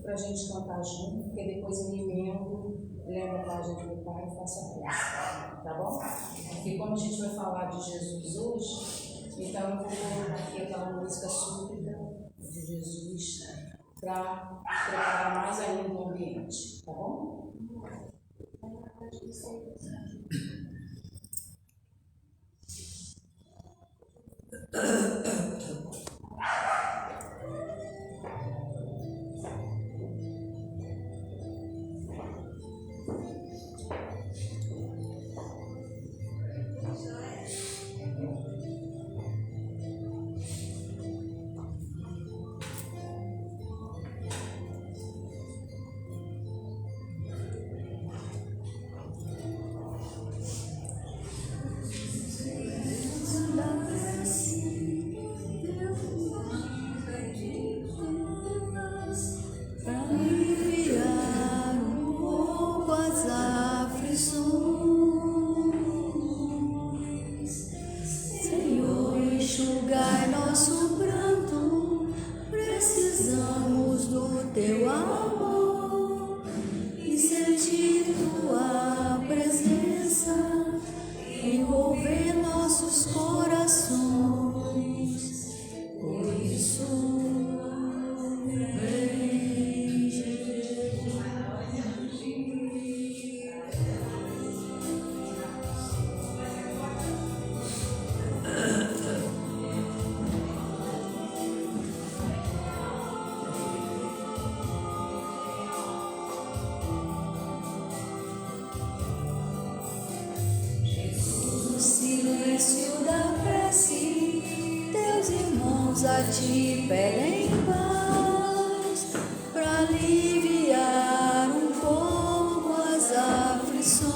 para a gente cantar junto, porque depois eu me lembro a página do Pai e faço a prece, tá bom? Porque como a gente vai falar de Jesus hoje, então eu vou colocar aqui aquela música súplica de Jesus para preparar mais ainda o ambiente, tá bom? A ti pedem paz para aliviar um pouco as aflições.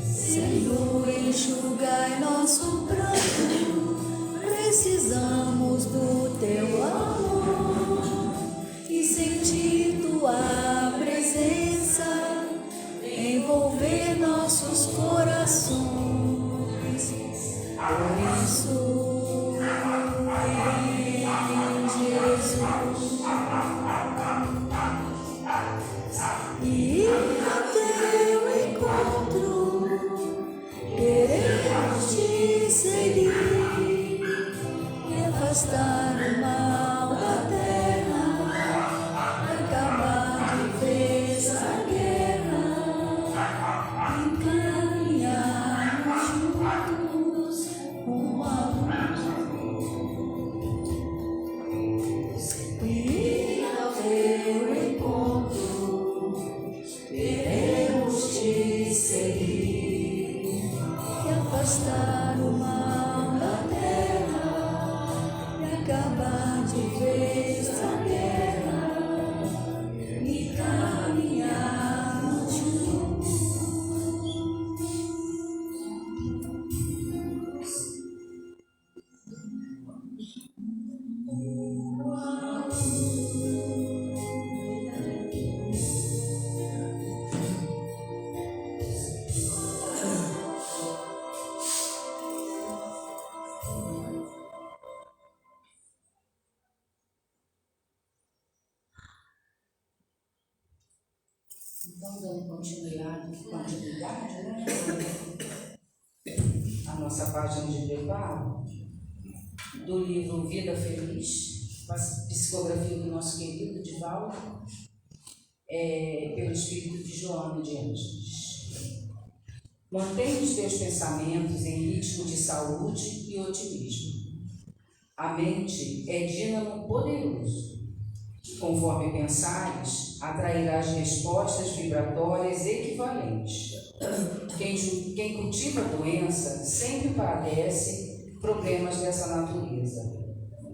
Senhor, enxugai nosso pranto, precisamos do teu amor e sentir tua presença envolver nossos corações. Por isso, em Jesus, e ao teu encontro, queremos te seguir e afastar o mal da terra, acabar de vez a guerra, encaminharmos juntos. E ao teu encontro queremos te seguir e afastar o mal da terra e acabar de vez a guerra e caminharmos juntos. Então, dando continuidade, né? A nossa página de preparo do livro Vida Feliz, a psicografia do nosso querido Divaldo, pelo espírito de Joana de Ângeles. Mantenha os teus pensamentos em ritmo de saúde e otimismo. A mente é dínamo poderoso. Conforme pensares, atrairás respostas vibratórias equivalentes. Quem cultiva a doença sempre padece problemas dessa natureza.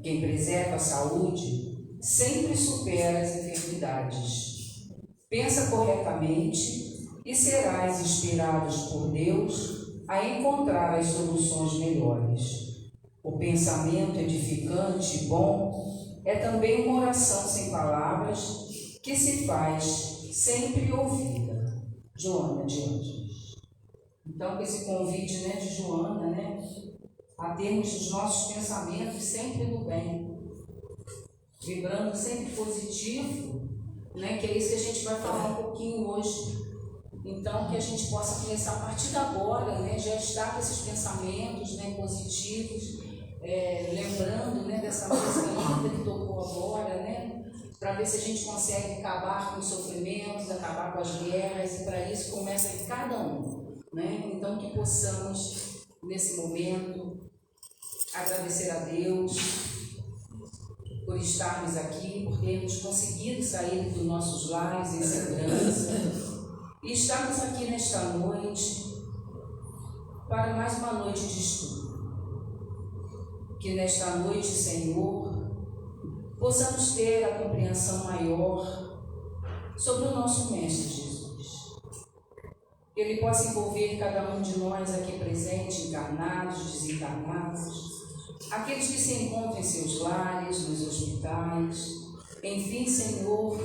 Quem preserva a saúde sempre supera as enfermidades. Pensa corretamente e serás inspirados por Deus a encontrar as soluções melhores. O pensamento edificante e bom é também uma oração sem palavras que se faz sempre ouvida. Joana de Ângeles. Então, com esse convite, né, de Joana, né, a termos os nossos pensamentos sempre do bem. vibrando sempre positivo, né? Que é isso que a gente vai falar um pouquinho hoje. Então, que a gente possa começar a partir de agora, né? Já estar com esses pensamentos, né? Positivos, lembrando, né? Dessa música linda que tocou agora, né? Para ver se a gente consegue acabar com os sofrimentos, acabar com as guerras, e para isso começa em cada um, né? Então, que possamos, nesse momento, agradecer a Deus por estarmos aqui, por termos conseguido sair dos nossos lares em segurança e estarmos aqui nesta noite para mais uma noite de estudo. Que nesta noite, Senhor, possamos ter a compreensão maior sobre o nosso Mestre Jesus. Que Ele possa envolver cada um de nós aqui presente, encarnados, desencarnados, aqueles que se encontram em seus lares, nos hospitais, enfim, Senhor,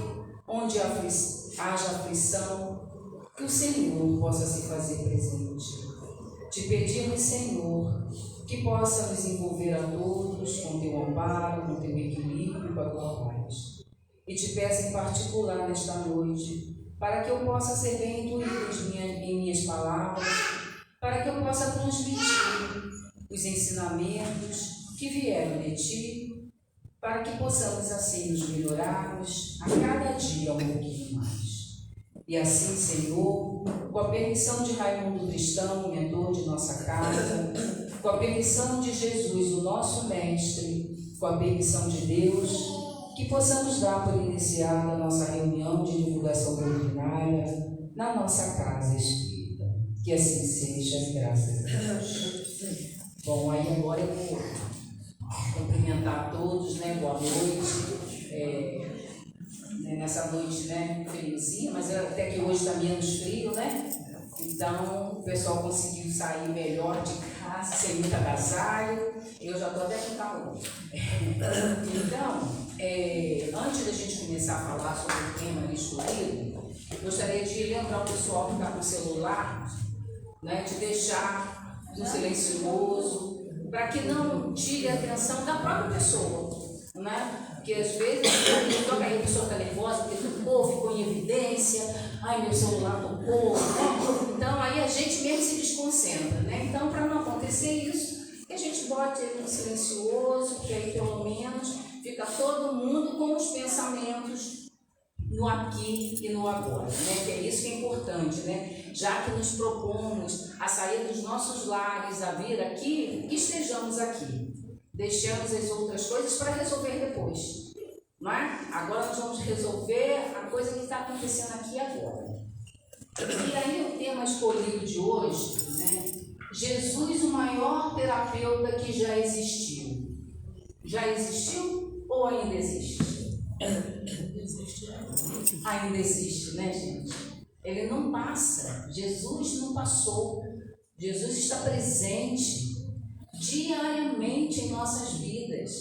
onde haja aflição, que o Senhor possa se fazer presente. Te pedimos, Senhor, que possa nos envolver a todos com teu amparo, com teu equilíbrio, com a tua paz. E te peço em particular nesta noite, para que eu possa ser bem intuído em minhas palavras, para que eu possa transmitir os ensinamentos que vieram de ti, para que possamos assim nos melhorarmos a cada dia um pouquinho mais. E assim, Senhor, com a permissão de Raimundo Cristão, mentor de nossa casa, com a permissão de Jesus, o nosso Mestre, com a permissão de Deus, que possamos dar por iniciada a nossa reunião de divulgação doutrinária na nossa casa espírita. Que assim seja, graças a Deus. Bom, aí agora eu vou cumprimentar a todos, né? Boa noite. Nessa noite, né, friozinha, mas até que hoje está menos frio, né? Então o pessoal conseguiu sair melhor de casa, sem muito agasalho. Eu já estou até com calor. Então, antes da gente começar a falar sobre o tema escolhido, gostaria de lembrar o pessoal que está com o celular, né, de deixar no silencioso, para que não tire a atenção da própria pessoa, né? Porque às vezes aí a pessoa está nervosa porque tocou, ficou em evidência, ai, meu celular tocou, né? Então aí a gente mesmo se desconcentra, né? Então, para não acontecer isso, que a gente bote ele no silencioso, que aí pelo menos fica todo mundo com os pensamentos no aqui e no agora, né? Que é isso que é importante, né? Já que nos propomos a sair dos nossos lares, a vir aqui, que estejamos aqui. Deixamos as outras coisas para resolver depois, não é? Agora nós vamos resolver a coisa que está acontecendo aqui agora. E aí o tema escolhido de hoje, né? Jesus, o maior terapeuta que já existiu. Já existiu ou ainda existe? Ainda existe, né, gente? Ele não passa. Jesus não passou. Jesus está presente diariamente em nossas vidas,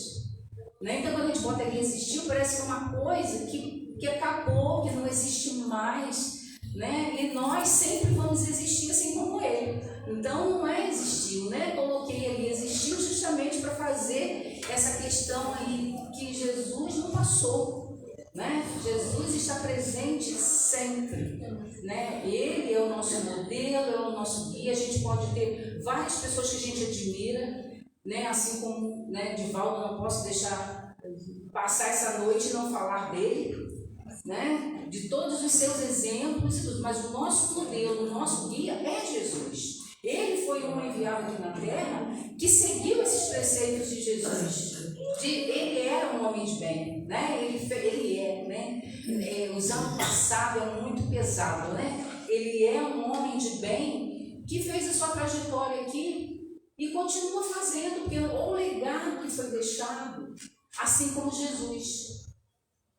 né? Então quando a gente bota ali existiu, parece que é uma coisa que acabou, que não existe mais, né? E nós sempre vamos existir assim como ele. Então não é existiu, né? Coloquei ali existiu justamente para fazer essa questão aí que Jesus não passou, né? Jesus está presente sempre, né? Ele é o nosso modelo, é o nosso guia. A gente pode ter várias pessoas que a gente admira, né? Assim como, né, Divaldo, não posso deixar passar essa noite e não falar dele, né? De todos os seus exemplos e tudo, mas o nosso modelo, o nosso guia é Jesus. Ele foi um enviado aqui na Terra que seguiu esses preceitos de Jesus. Ele era um homem de bem, né? Ele é, né? Usando o passado é muito pesado, né? Ele é um homem de bem que fez a sua trajetória aqui e continua fazendo, porque o legado que foi deixado, assim como Jesus,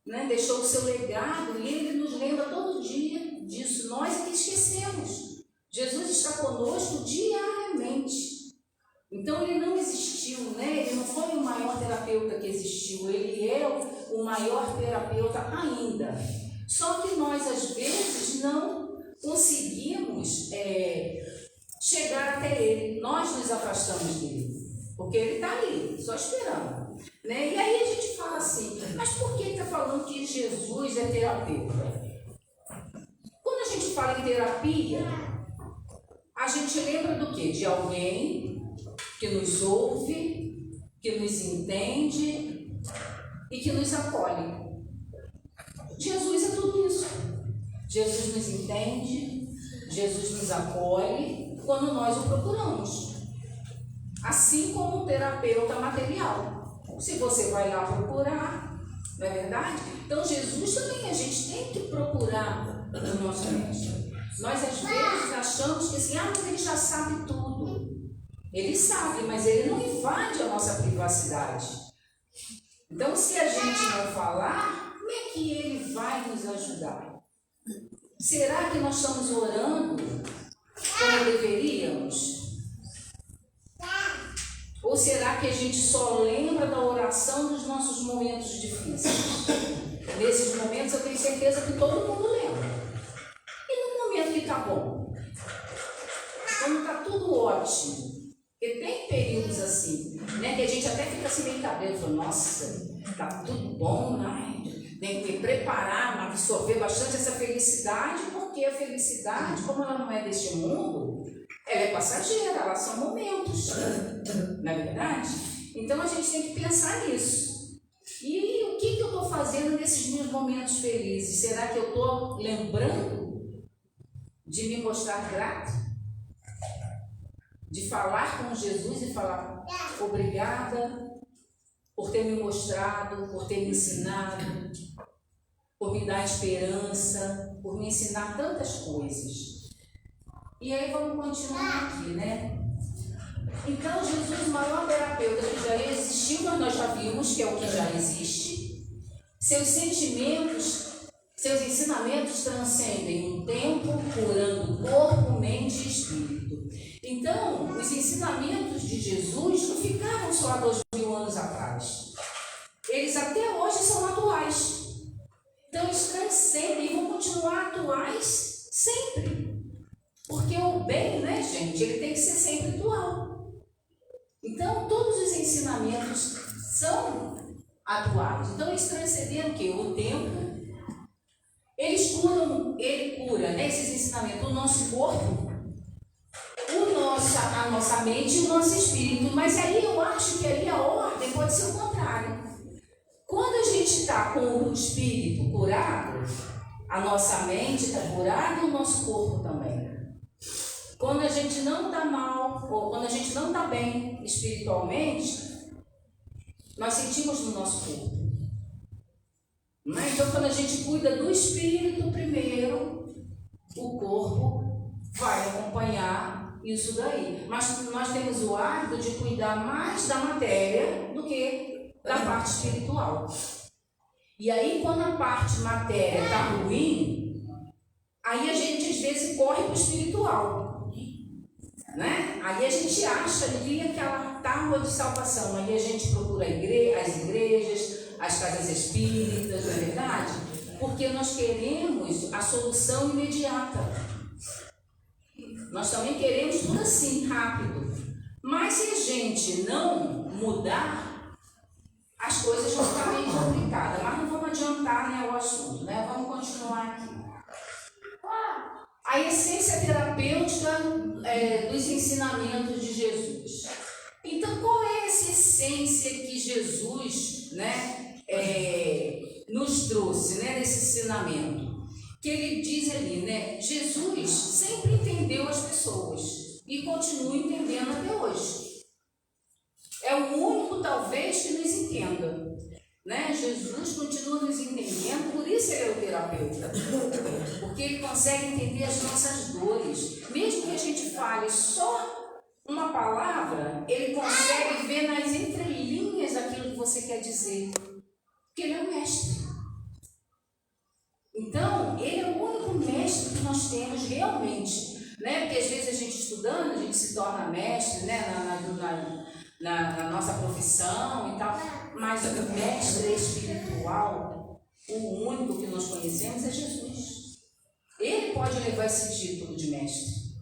né? Deixou o seu legado e ele nos lembra todo dia disso. Nós é que esquecemos. Jesus está conosco diariamente. Então ele não existiu, né? Ele não foi o maior terapeuta que existiu, ele é o maior terapeuta ainda. Só que nós às vezes não conseguimos chegar até ele, nós nos afastamos dele, porque ele está ali, só esperando, né? E aí a gente fala assim, mas Jesus é terapeuta. Quando a gente fala em terapia, a gente lembra do quê? De alguém que nos ouve, que nos entende e que nos acolhe. Jesus é tudo isso. Jesus nos entende, Jesus nos acolhe quando nós o procuramos. Assim como um terapeuta material. Se você vai lá procurar, não é verdade? Então Jesus também, a gente tem que procurar o nosso mestre. Nós às vezes achamos que assim, mas ele já sabe tudo. Ele sabe, mas ele não invade a nossa privacidade. Então se a gente não falar, como é que ele vai nos ajudar? Será que nós estamos orando como deveríamos? Ou será que a gente só lembra da oração nos nossos momentos difíceis? Nesses momentos eu tenho certeza que todo mundo lembra. E no momento que está bom? Quando está tudo ótimo. Porque tem períodos assim, né, que a gente até fica assim meio cabelo, fala, nossa, está tudo bom, né? Tem que preparar, absorver bastante essa felicidade, porque a felicidade, como ela não é deste mundo, ela é passageira, elas são momentos, não é verdade? Então a gente tem que pensar nisso. E o que eu estou fazendo nesses meus momentos felizes? Será que eu estou lembrando de me mostrar grato? De falar com Jesus e falar obrigada por ter me mostrado, por ter me ensinado, por me dar esperança, por me ensinar tantas coisas. E aí vamos continuar aqui, né? Então Jesus, o maior terapeuta que já existiu, mas nós já vimos que é o que já existe. Seus sentimentos, seus ensinamentos transcendem o tempo, curando corpo, mente e espírito. Então, os ensinamentos de Jesus não ficaram só há 2000 anos atrás. Eles até hoje são atuais. Então, eles transcendem e vão continuar atuais sempre. Porque o bem, né, gente, ele tem que ser sempre atual. Então, todos os ensinamentos são atuais. Então, eles transcenderam o quê? O tempo. Ele cura, né, esses ensinamentos, o nosso corpo, a nossa mente e o nosso espírito. Mas aí eu acho que aí a ordem pode ser o contrário. Quando a gente está com o espírito curado, a nossa mente está curada e o nosso corpo também. Quando a gente não está mal, ou quando a gente não está bem espiritualmente, nós sentimos no nosso corpo. Não é? Então, quando a gente cuida do espírito primeiro, o corpo vai acompanhar isso daí. Mas nós temos o hábito de cuidar mais da matéria do que da parte espiritual. E aí, quando a parte matéria está ruim, aí a gente às vezes corre para o espiritual. Né? Aí a gente acha ali aquela tábua de salvação. Aí a gente procura as igrejas, as casas espíritas, não é verdade? Porque nós queremos a solução imediata. Nós também queremos tudo assim, rápido. Mas se a gente não mudar, as coisas vão ficar meio complicadas. Mas não vamos adiantar, né, o assunto, né? Vamos continuar aqui. A essência terapêutica dos ensinamentos de Jesus. Então, qual é essa essência que Jesus, né, nos trouxe, né, nesse ensinamento? Que ele diz ali, né? Jesus sempre entendeu as pessoas e continua entendendo até hoje. É o único, talvez, que nos entenda. Né? Jesus continua nos entendendo, por isso ele é o terapeuta. Porque ele consegue entender as nossas dores. Mesmo que a gente fale só uma palavra, ele consegue ver nas entrelinhas aquilo que você quer dizer. Porque ele é o mestre. Então, ele é o único mestre que nós temos realmente, né? Porque às vezes a gente estudando, a gente se torna mestre, né? Na nossa profissão e tal, mas o mestre espiritual, o único que nós conhecemos é Jesus. Ele pode levar esse título de mestre,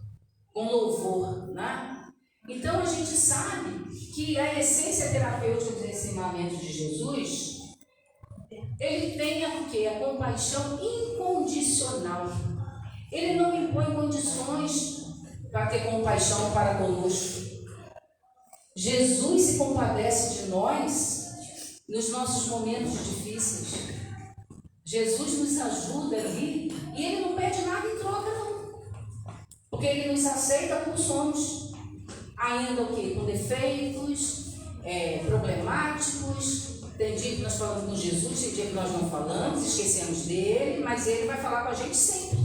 com louvor, né? Então a gente sabe que a essência terapêutica dos ensinamentos de Jesus Ele tem o quê? A compaixão incondicional. Ele não impõe condições para ter compaixão para conosco. Jesus se compadece de nós nos nossos momentos difíceis. Jesus nos ajuda ali e Ele não pede nada em troca, não. Porque Ele nos aceita como somos. Ainda o quê? Com defeitos, problemáticos. Tem dia que nós falamos com Jesus, tem dia que nós não falamos, esquecemos dele, mas Ele vai falar com a gente sempre.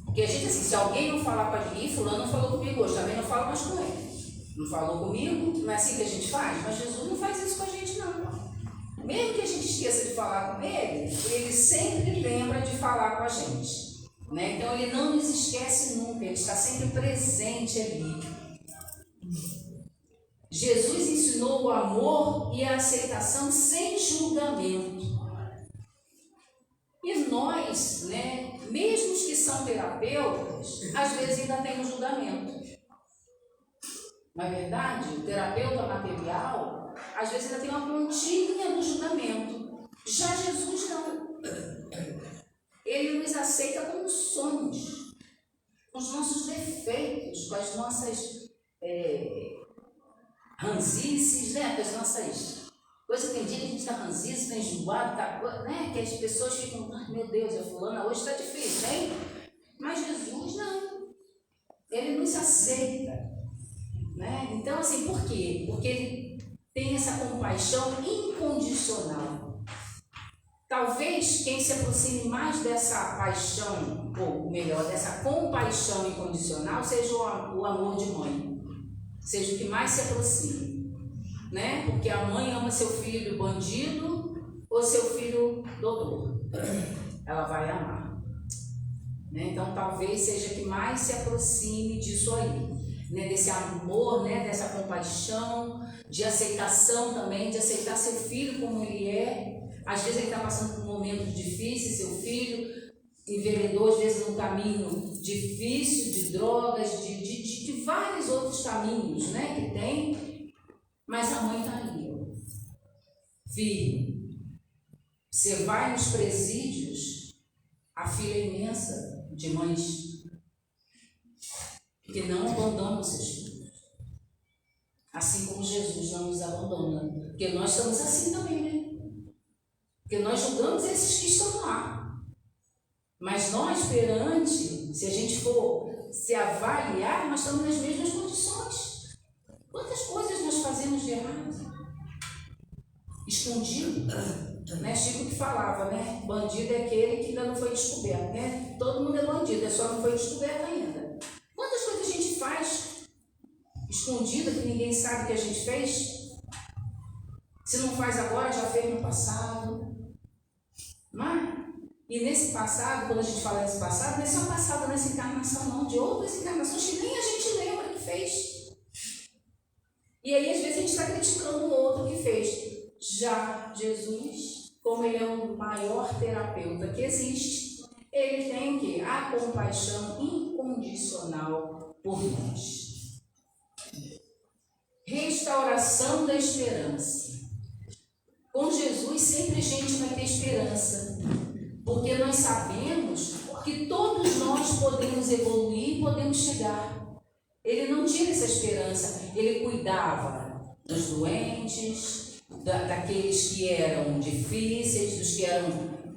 Porque a gente, assim, se alguém não falar para mim, fulano não falou comigo hoje, também não falo mais com ele. Não falou comigo, não é assim que a gente faz? Mas Jesus não faz isso com a gente, não. Mesmo que a gente esqueça de falar com Ele sempre lembra de falar com a gente. Né? Então, Ele não nos esquece nunca, Ele está sempre presente ali. Jesus ensinou o amor e a aceitação sem julgamento. E nós, né, mesmo os que são terapeutas, às vezes ainda temos julgamento. Não é verdade? O terapeuta material, às vezes ainda tem uma pontinha do julgamento. Já Jesus não. Ele nos aceita como somos, com os nossos defeitos, com as nossas ranzices, né? Com as nossas coisas. Tem dia que a gente está ranzice, está enjoado, né? Que as pessoas ficam, meu Deus, a fulana hoje está difícil, hein? Mas Jesus não. Ele nos aceita. Né? Então, assim, por quê? Porque Ele tem essa compaixão incondicional. Talvez quem se aproxime mais dessa paixão, ou melhor, dessa compaixão incondicional, seja o amor de mãe. Seja o que mais se aproxime. Né? Porque a mãe ama seu filho bandido ou seu filho doutor. Ela vai amar. Né? Então, talvez seja que mais se aproxime disso aí. Né, desse amor, né, dessa compaixão, de aceitação também, de aceitar seu filho como ele é. Às vezes ele está passando por momentos difíceis, seu filho enveredou às vezes num caminho difícil, de drogas, de vários outros caminhos, né, que tem, mas a mãe está ali. Filho, você vai nos presídios, a fila é imensa de mães que não abandonam seus filhos. Assim como Jesus não nos abandona. Porque nós estamos assim também, né? Porque nós julgamos esses que estão lá. Mas nós, perante, se a gente for se avaliar, nós estamos nas mesmas condições. Quantas coisas nós fazemos de errado? Escondido. Né? Chico que falava, né? Bandido é aquele que ainda não foi descoberto, né? Todo mundo é bandido, só não foi descoberto ainda. Quantas coisas a gente faz escondida que ninguém sabe que a gente fez? Se não faz agora, já fez no passado. Não é? E nesse passado, quando a gente fala nesse passado, não é só passado nessa encarnação, não, de outras encarnações que nem a gente lembra que fez. E aí, às vezes, a gente está criticando o outro que fez. Já Jesus, como Ele é o maior terapeuta que existe, Ele tem o quê? A compaixão incondicional por nós. Restauração da esperança. Com Jesus sempre a gente vai ter esperança, porque nós sabemos que todos nós podemos evoluir e podemos chegar. Ele não tira essa esperança, Ele cuidava dos doentes, daqueles que eram difíceis, dos que eram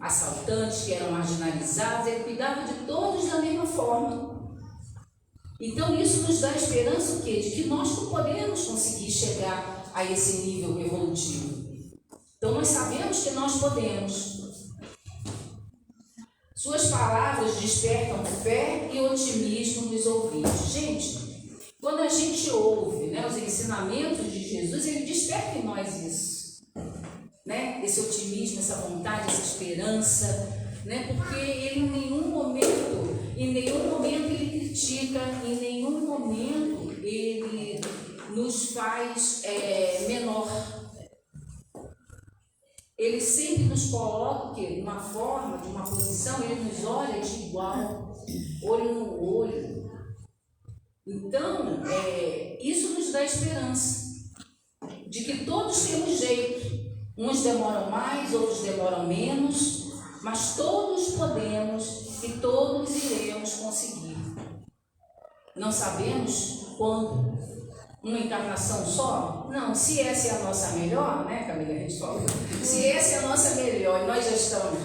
assaltantes, que eram marginalizados, Ele cuidava de todos da mesma forma. Então isso nos dá esperança o quê? De que nós não podemos conseguir chegar a esse nível evolutivo. Então nós sabemos que nós podemos. Suas palavras despertam fé e otimismo nos ouvintes. Gente, quando a gente ouve, né, os ensinamentos de Jesus, Ele desperta em nós isso. Né? Esse otimismo, essa vontade, essa esperança, né? Porque Ele em nenhum momento Ele critica, em nenhum momento Ele nos faz menor. Ele sempre nos coloca de uma forma, de uma posição, Ele nos olha de igual, olho no olho. Então, isso nos dá esperança de que todos temos jeito, Uns demoram mais, outros demoram menos, mas todos podemos e todos iremos conseguir. Não sabemos quando. Uma encarnação só? Não, se essa é a nossa melhor, né, Camila, a gente falou, se essa é a nossa melhor e nós já estamos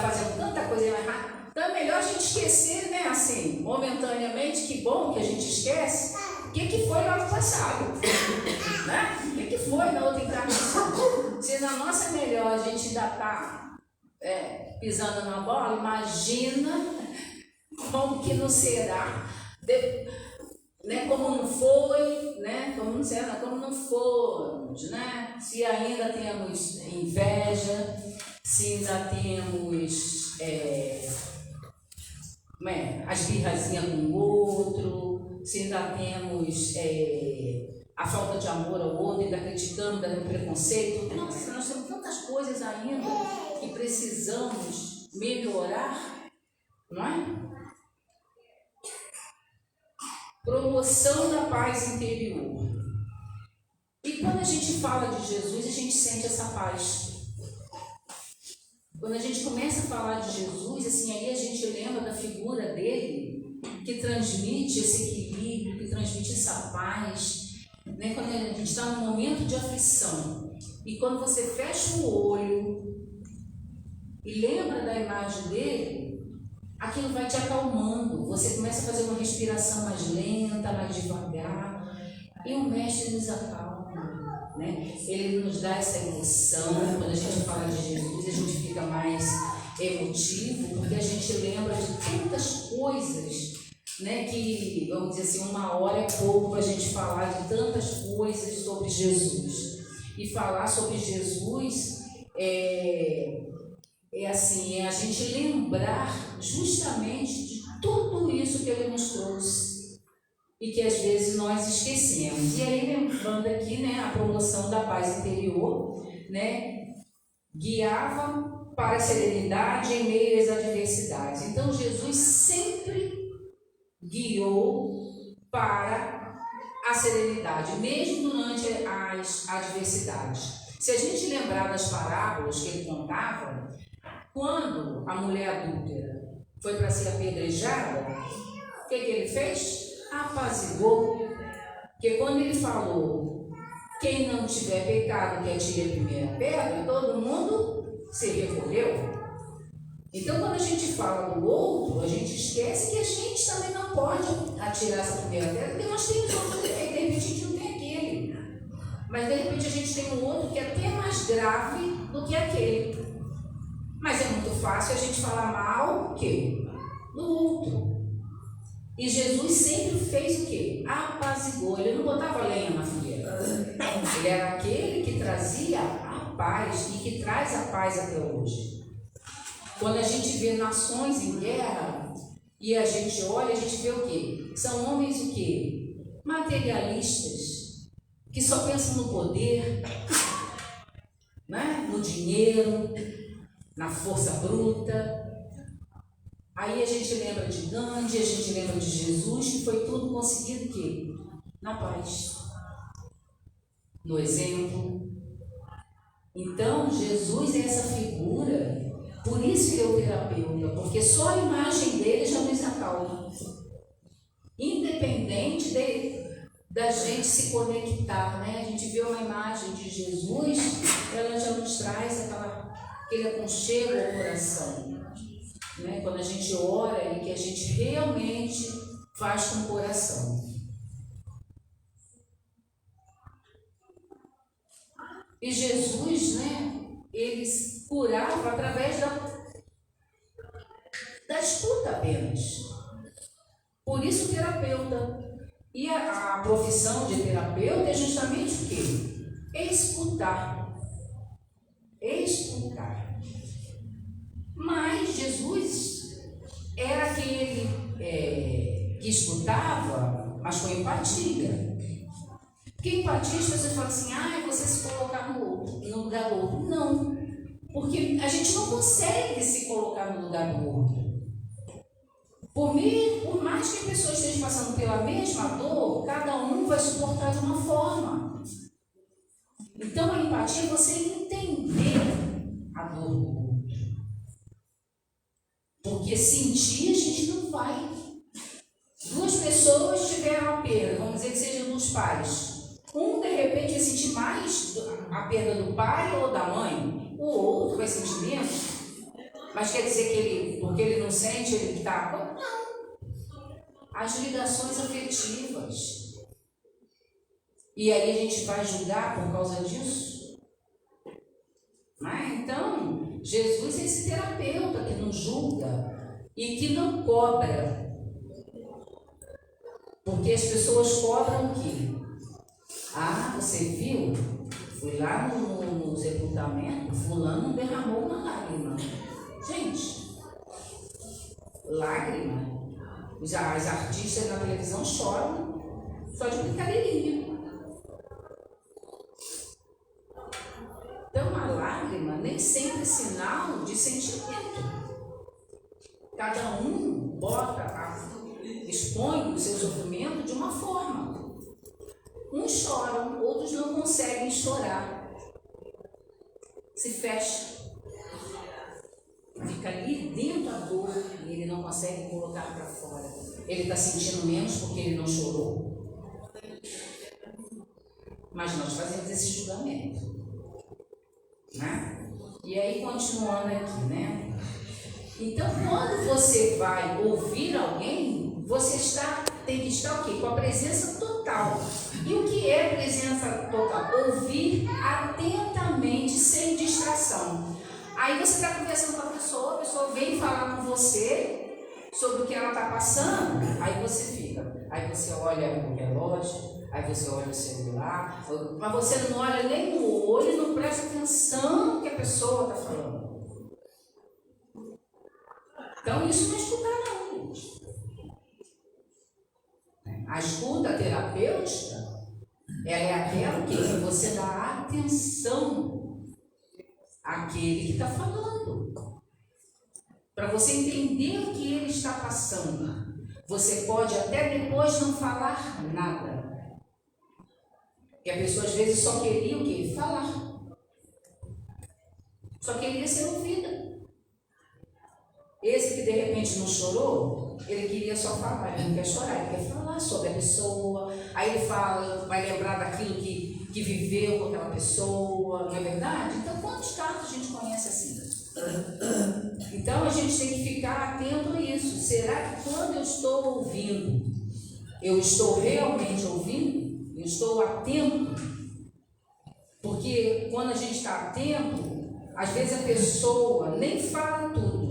fazendo tanta coisa errada, então é melhor a gente esquecer, né, assim, momentaneamente, que bom que a gente esquece, o que foi lá no passado, né? O que foi na outra encarnação? Se na nossa melhor a gente ainda está pisando na bola, imagina como que não será, né, como não foi, né, como não fomos, né, se ainda temos inveja, se ainda temos as birrazinhas com o outro, se ainda temos a falta de amor ao outro, ainda criticando, dando preconceito. Nossa, nós temos tantas coisas ainda que precisamos melhorar, não é? Promoção da paz interior. E quando a gente fala de Jesus, a gente sente essa paz. Quando a gente começa a falar de Jesus, assim, aí a gente lembra da figura dele, que transmite esse equilíbrio, que transmite essa paz, né? Quando a gente está num momento de aflição, e quando você fecha o olho e lembra da imagem dele, aquilo vai te acalmando, você começa a fazer uma respiração mais lenta, mais devagar, e o Mestre nos acalma, né? Ele nos dá essa emoção. Quando a gente fala de Jesus, a gente fica mais emotivo, porque a gente lembra de tantas coisas, né? Que, vamos dizer assim, uma hora é pouco para a gente falar de tantas coisas sobre Jesus. E falar sobre Jesus é a gente lembrar justamente de tudo isso que ele nos trouxe e que às vezes nós esquecemos. E aí, lembrando aqui, né, a promoção da paz interior, né, guiava para a serenidade em meio às adversidades. Então, Jesus sempre guiou para a serenidade, mesmo durante as adversidades. Se a gente lembrar das parábolas que ele contava, quando a mulher adúltera foi para ser apedrejada, o que ele fez? Apaziguou. Porque quando ele falou, quem não tiver pecado que atire a primeira pedra, todo mundo se recolheu. Então, quando a gente fala do outro, a gente esquece que a gente também não pode atirar essa primeira pedra, porque nós temos outro defeito, de repente a gente não tem aquele. Mas de repente a gente tem um outro que é até mais grave do que aquele. Mas é muito fácil a gente falar mal do outro. E Jesus sempre fez o quê? Apazigou. Ele não botava lenha na fogueira. Ele era aquele que trazia a paz e que traz a paz até hoje. Quando a gente vê nações em guerra e a gente olha, a gente vê o quê? São homens o quê? Materialistas, que só pensam no poder, né? No dinheiro, na força bruta. Aí a gente lembra de Gandhi, a gente lembra de Jesus, que foi tudo conseguido o quê? Na paz, no exemplo. Então, Jesus é essa figura, por isso ele é o terapeuta, porque só a imagem dele já nos acalma. Independente da gente se conectar, né? A gente vê uma imagem de Jesus, ela já nos traz aquele aconchego ao coração, né? Quando a gente ora e que a gente realmente faz com o coração. E Jesus, né? Ele curava através da escuta apenas. Por isso, terapeuta. E a profissão de terapeuta é justamente o quê? Escutar. Escutar. Mas Jesus era aquele que escutava, mas com empatia. Porque empatia, as pessoas falam assim, você se colocar no lugar do outro. Não, porque a gente não consegue se colocar no lugar do outro. Por mais que a pessoa esteja passando pela mesma dor, cada um vai suportar de uma forma. Então a empatia é você entender a dor do outro. Porque sentir a gente não vai. Duas pessoas tiveram a perda, vamos dizer que sejam dos pais. Um de repente vai sentir mais a perda do pai ou da mãe, o outro vai sentir menos. Mas quer dizer que ele, porque ele não sente, ele está. Não. As ligações afetivas. E aí a gente vai julgar por causa disso? Então, Jesus é esse terapeuta que não julga e que não cobra. Porque as pessoas cobram o quê? Ah, você viu? Fui lá no sepultamento, fulano derramou uma lágrima. Gente, lágrima. As artistas na televisão choram só de brincadeirinha. Então, a lágrima nem sempre é sinal de sentimento. Cada um expõe o seu sofrimento de uma forma. Uns choram, outros não conseguem chorar. Se fecha. Fica ali dentro da dor e ele não consegue colocar para fora. Ele está sentindo menos porque ele não chorou. Mas nós fazemos esse julgamento. Né? E aí, continuando aqui, né? Então, quando você vai ouvir alguém, você tem que estar o quê? Com a presença total. E o que é presença total? Ouvir atentamente, sem distração. Aí você está conversando com a pessoa vem falar com você sobre o que ela está passando, aí você fica. Aí você olha o relógio, aí você olha o celular, mas você não olha nem no olho, não presta atenção no que a pessoa está falando. Então isso não é escutar não, gente. A escuta terapêutica, ela é aquela que você dá atenção àquele que está falando. Para você entender o que ele está passando. Você pode até depois não falar nada. Porque a pessoa às vezes só queria o quê? Falar. Só queria ser ouvida. Esse que de repente não chorou, ele queria só falar, ele não quer chorar, ele quer falar sobre a pessoa. Aí ele fala, vai lembrar daquilo que viveu com aquela pessoa, não é verdade? Então, quantos casos a gente conhece assim? Então, a gente tem que ficar atento a isso. Será que quando eu estou ouvindo, eu estou realmente ouvindo? Eu estou atento? Porque quando a gente está atento, às vezes a pessoa nem fala tudo.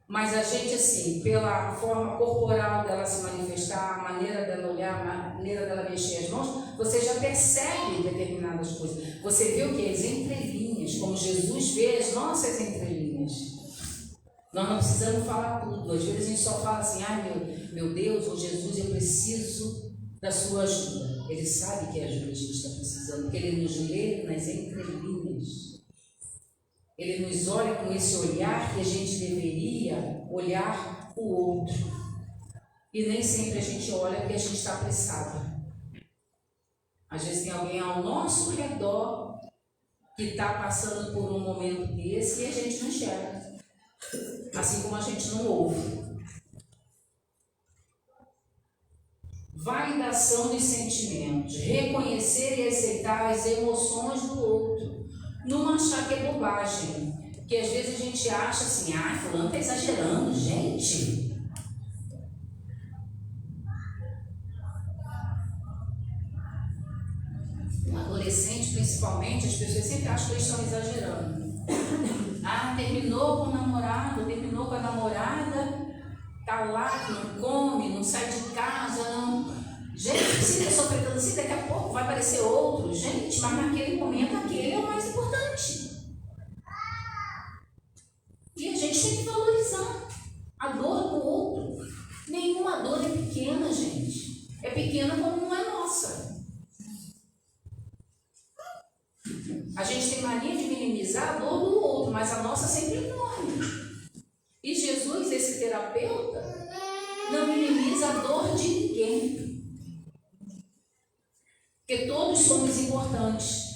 Mas a gente, assim, pela forma corporal dela se manifestar, a maneira dela olhar, a maneira dela mexer as mãos, você já percebe determinadas coisas. Você vê o que? As entrelinhas, como Jesus vê as nossas entrelinhas. Nós não precisamos falar tudo. Às vezes a gente só fala assim, meu Deus, ou Jesus, eu preciso da sua ajuda. Ele sabe que ajuda a gente está precisando, porque ele nos lê nas entrelinhas. Ele nos olha com esse olhar que a gente deveria olhar o outro. E nem sempre a gente olha porque a gente está apressado. Às vezes tem alguém ao nosso redor que está passando por um momento desse e a gente não enxerga. Assim como a gente não ouve. Validação dos sentimentos. Reconhecer e aceitar as emoções do outro. Não achar que é bobagem. Porque às vezes a gente acha assim, fulano está exagerando, gente. Um adolescente, principalmente, as pessoas sempre acham que eles estão exagerando. Terminou com o namorado, terminou com a namorada, está lá, não come, não sai de casa, não. Gente, se está sofrendo assim, daqui a pouco vai aparecer outro. Gente, mas naquele momento aquele é o mais importante. E a gente tem que valorizar a dor do outro. Nenhuma dor é pequena, gente. É pequena quando não é nossa. A gente tem mania de minimizar a dor do outro, mas a nossa sempre é enorme. E Jesus, esse terapeuta, não minimiza a dor de ninguém. Porque todos somos importantes.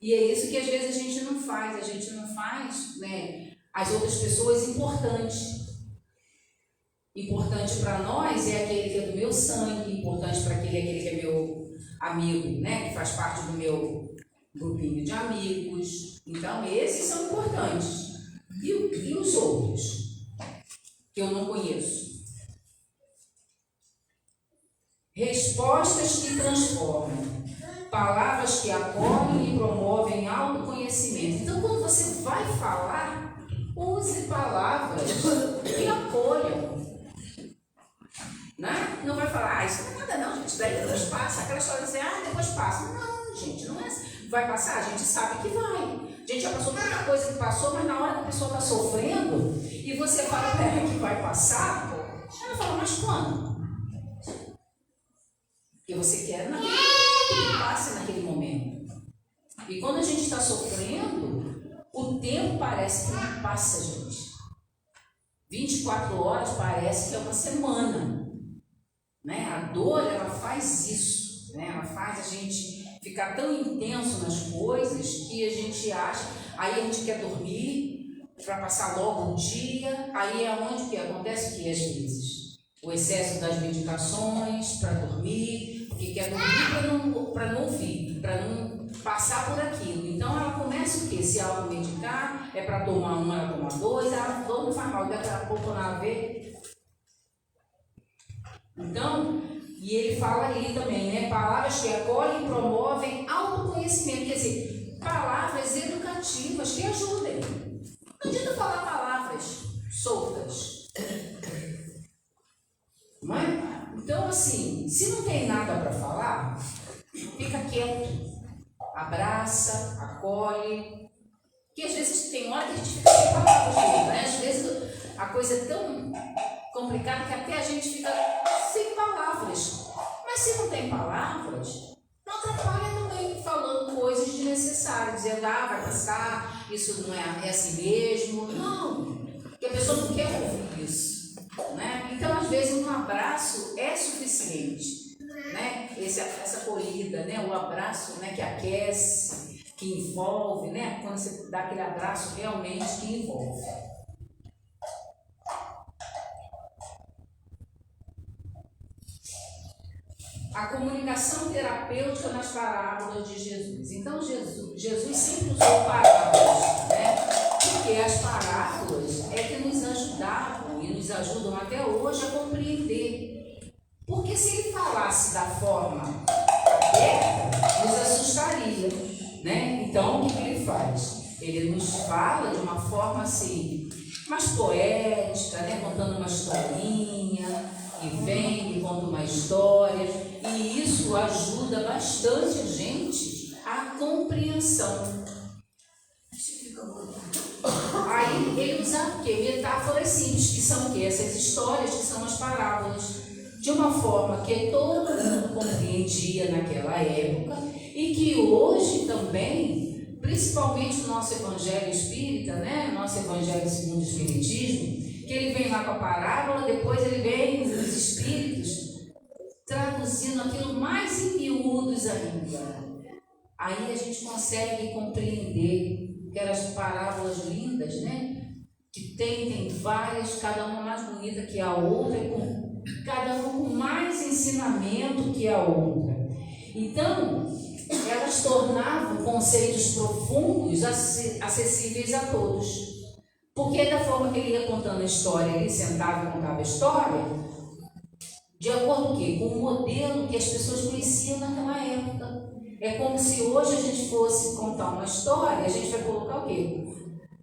E é isso que às vezes a gente não faz, né, as outras pessoas importantes. Importante para nós é aquele que é do meu sangue, importante para aquele que é meu amigo, né, que faz parte do meu grupinho de amigos. Então, esses são importantes. E os outros, que eu não conheço? Respostas que transformam, palavras que acolhem e promovem autoconhecimento. Então, quando você vai falar, use palavras que acolham. Né? Não vai falar, isso não é nada não, gente, daí depois passa. Aquela história de dizer, depois passa. Não, gente, não é assim. Vai passar? A gente sabe que vai. A gente já passou tanta coisa que passou, mas na hora que a pessoa está sofrendo e você fala para ela que vai passar, ela fala, mas quando? Porque você quer naquele momento, que passe naquele momento. E quando a gente está sofrendo, o tempo parece que não passa, gente. 24 horas parece que é uma semana. Né? A dor, ela faz isso, né? Ela faz a gente ficar tão intenso nas coisas que a gente acha, aí a gente quer dormir para passar logo o dia, aí é onde que acontece que às vezes o excesso das medicações para dormir, porque quer dormir para não ouvir, para não passar por aquilo. Então ela começa o quê? Se automedicar, é para tomar um, ela toma dois, ela não faz mal, daqui a pouco ela vê. Então, e ele fala ali também, né? Palavras que acolhem e promovem autoconhecimento, quer dizer, palavras educativas que ajudem. Não adianta falar palavras soltas. Não é? Então, assim, se não tem nada para falar, fica quieto, abraça, acolhe. Porque às vezes tem hora que a gente fica sem palavras, né? Às vezes a coisa é tão complicada que até a gente fica sem palavras. Mas se não tem palavras, não atrapalha também falando coisas desnecessárias, dizendo, vai passar, isso não é assim mesmo. Não, porque a pessoa não quer ouvir isso, né? Então, às vezes, um abraço é suficiente, né? Essa acolhida, né? O abraço, né? Que aquece, que envolve, né? Quando você dá aquele abraço realmente que envolve. A comunicação terapêutica nas parábolas de Jesus. Então, Jesus sempre usou parábolas, né? Porque as parábolas é que nos ajudavam e nos ajudam até hoje a compreender. Porque se ele falasse da forma aberta, nos assustaria, né? Então, o que ele faz? Ele nos fala de uma forma assim, mais poética, né? Contando uma historinha, e vem e conta uma história, e isso ajuda bastante a gente a compreensão. Aí ele usa o quê? Metáforas simples, que são o quê? Essas histórias que são as parábolas, de uma forma que todo mundo compreendia naquela época e que hoje também, principalmente o nosso evangelho espírita, né? Nosso evangelho segundo o espiritismo, que ele vem lá com a parábola, depois ele vem nos espíritos, traduzindo aquilo mais em miúdos ainda. Aí a gente consegue compreender aquelas parábolas lindas, né? Que tem várias, cada uma mais bonita que a outra, cada uma com mais ensinamento que a outra. Então, elas tornavam conceitos profundos acessíveis a todos. Porque da forma que ele ia contando a história, ele sentava e contava a história, de acordo com o quê? Com o modelo que as pessoas conheciam naquela época. É como se hoje a gente fosse contar uma história, a gente vai colocar o quê?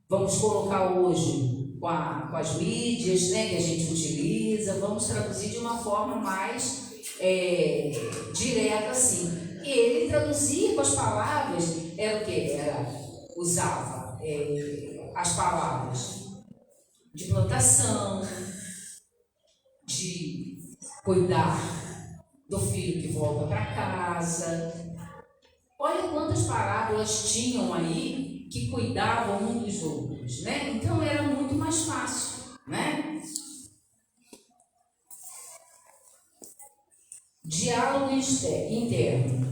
Vamos colocar hoje com as mídias, né, que a gente utiliza, vamos traduzir de uma forma mais direta assim. E ele traduzia com as palavras, era o quê? Usava as palavras de plantação, de cuidar do filho que volta para casa. Olha quantas parábolas tinham aí que cuidavam um dos outros, né? Então era muito mais fácil, né? Diálogo interno.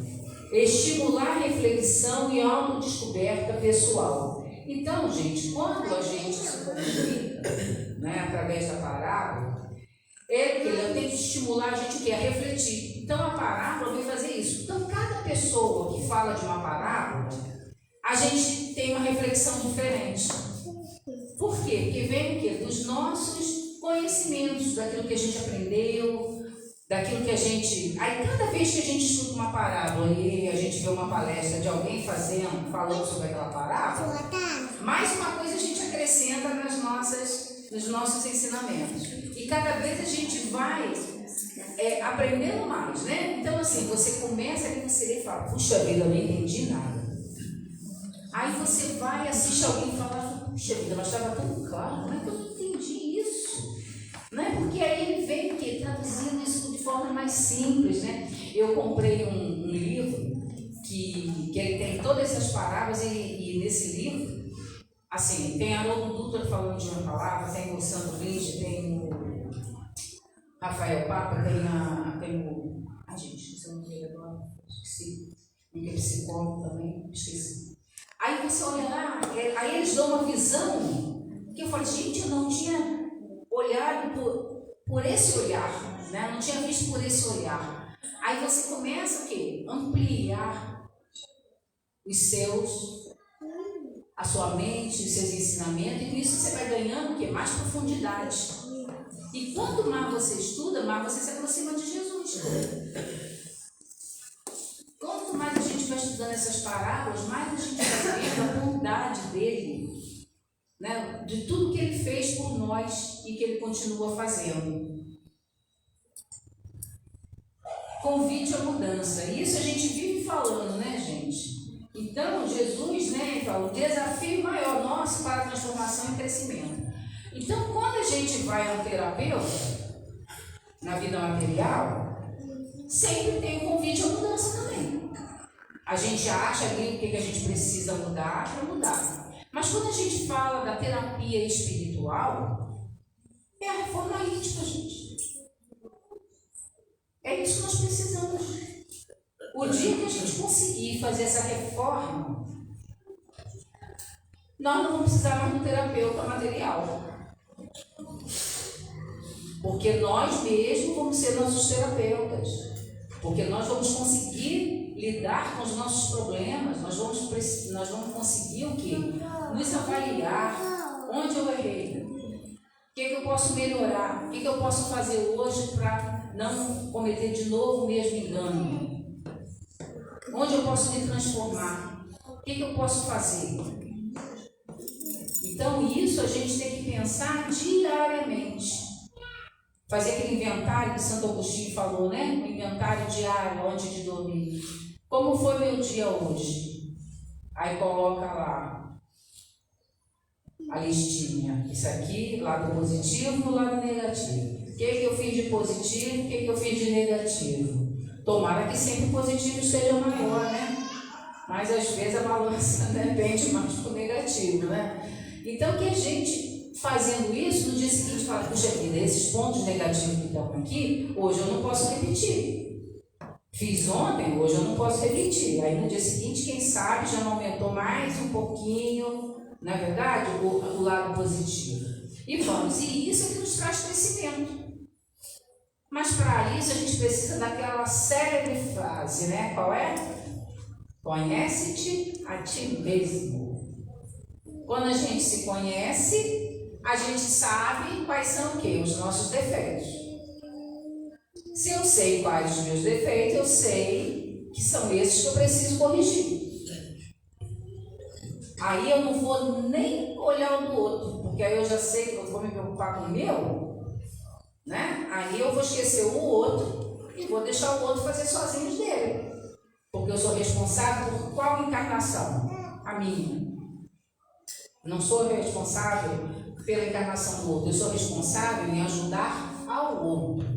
estimular reflexão e autodescoberta pessoal. Então, gente, quando a gente se comunica, né, através da parábola, eu tenho que estimular a gente a refletir. Então, a parábola vem fazer isso. Então, cada pessoa que fala de uma parábola, a gente tem uma reflexão diferente. Por quê? Porque vem o quê? Dos nossos conhecimentos, daquilo que a gente aprendeu, daquilo que a gente... Aí, cada vez que a gente estuda uma parábola e a gente vê uma palestra de alguém falando sobre aquela parábola, mais uma coisa a gente acrescenta nos nossos ensinamentos. E cada vez a gente vai aprendendo mais, né? Então, assim, você começa a conhecer e fala, puxa vida, eu não entendi nada. Aí você vai, assiste alguém e fala, puxa vida, mas estava tão claro, como é que eu não entendi isso? Né? Porque aí ele vem traduzindo isso de forma mais simples, né? Eu comprei um livro que ele tem todas essas parábolas e nesse livro, assim, tem Haroldo Dutra falando de uma palavra, tem o Santo Rich, tem o Rafael Papa, tem o... Ai, gente, você não lembra agora? Esqueci. Um que é psicólogo também, esqueci. Aí você olha lá, aí eles dão uma visão que eu falei, gente, eu não tinha olhado por esse olhar, né? Não tinha visto por esse olhar. Aí você começa o quê? Ampliar a sua mente, os seus ensinamentos, e com isso você vai ganhando o quê? Mais profundidade. E quanto mais você estuda, mais você se aproxima de Jesus. Quanto mais a gente vai estudando essas parábolas, mais a gente vai vendo a bondade dele, né? De tudo que ele fez por nós e que ele continua fazendo. Convite à mudança. Isso a gente vive falando, né, gente? Então, Jesus, né, fala, o desafio maior nosso para a transformação e crescimento. Então, quando a gente vai a um terapeuta, na vida material, sempre tem um convite à mudança também. A gente acha ali o que a gente precisa mudar para mudar. Mas quando a gente fala da terapia espiritual, é a reforma íntima, gente. É isso que nós precisamos. O dia que a gente conseguir fazer essa reforma, nós não vamos precisar mais de um terapeuta material. Porque nós mesmos vamos ser nossos terapeutas. Porque nós vamos conseguir lidar com os nossos problemas, nós vamos conseguir o quê? Nos avaliar onde eu errei, o que eu posso melhorar, o que eu posso fazer hoje para não cometer de novo o mesmo engano, onde eu posso me transformar, o que eu posso fazer. Então isso a gente tem que pensar diariamente. Fazer aquele inventário que Santo Agostinho falou, né? Um inventário diário antes de dormir. Como foi meu dia hoje? Aí coloca lá a listinha. Isso aqui, lado positivo, lado negativo. O que eu fiz de positivo, o que eu fiz de negativo? Tomara que sempre o positivo esteja maior, né? Mas às vezes a balança depende mais do negativo, né? Então que a gente... Fazendo isso, no dia seguinte fala, puxa vida, esses pontos negativos que estão aqui, hoje eu não posso repetir. Fiz ontem, hoje eu não posso repetir. Aí no dia seguinte, quem sabe, já não aumentou mais um pouquinho, não é verdade? O lado positivo. E vamos, e isso é que nos traz crescimento. Mas para isso a gente precisa daquela célebre frase, né? Qual é? Conhece-te a ti mesmo. Quando a gente se conhece, a gente sabe quais são o quê? Os nossos defeitos. Se eu sei quais os meus defeitos, eu sei que são esses que eu preciso corrigir. Aí eu não vou nem olhar o do outro, porque aí eu já sei que eu vou me preocupar com o meu, né? Aí eu vou esquecer o outro e vou deixar o outro fazer sozinho os dele. Porque eu sou responsável por qual encarnação? A minha. Não sou responsável pela encarnação do outro, eu sou responsável em ajudar ao outro.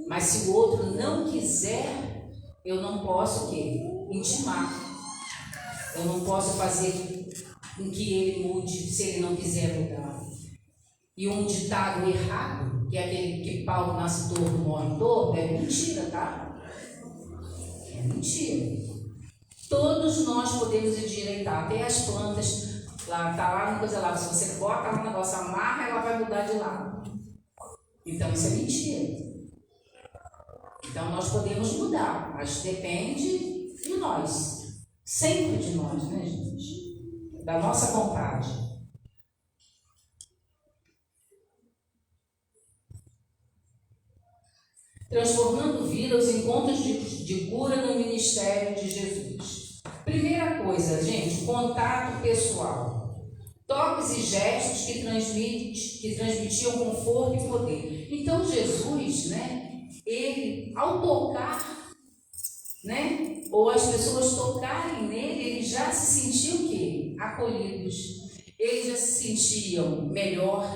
Mas se o outro não quiser, eu não posso o quê? Intimar. Eu não posso fazer com que ele mude se ele não quiser mudar. E um ditado errado, que é aquele que pau nasce torto, morre torto, é mentira, tá? É mentira. Todos nós podemos endireitar, até as plantas, lá, tá lá uma coisa lá, se você bota lá um negócio, amarra, ela vai mudar de lado. Então isso é mentira. Então nós podemos mudar, mas depende de nós. Sempre de nós, né, gente? Da nossa vontade. Transformando vidas em encontros de cura no ministério de Jesus. Primeira coisa, gente, contato pessoal. Toques e gestos que transmitiam conforto e poder. Então Jesus, né, ele, ao tocar, né, ou as pessoas tocarem nele, eles já se sentiam o quê? Acolhidos. Eles já se sentiam melhor,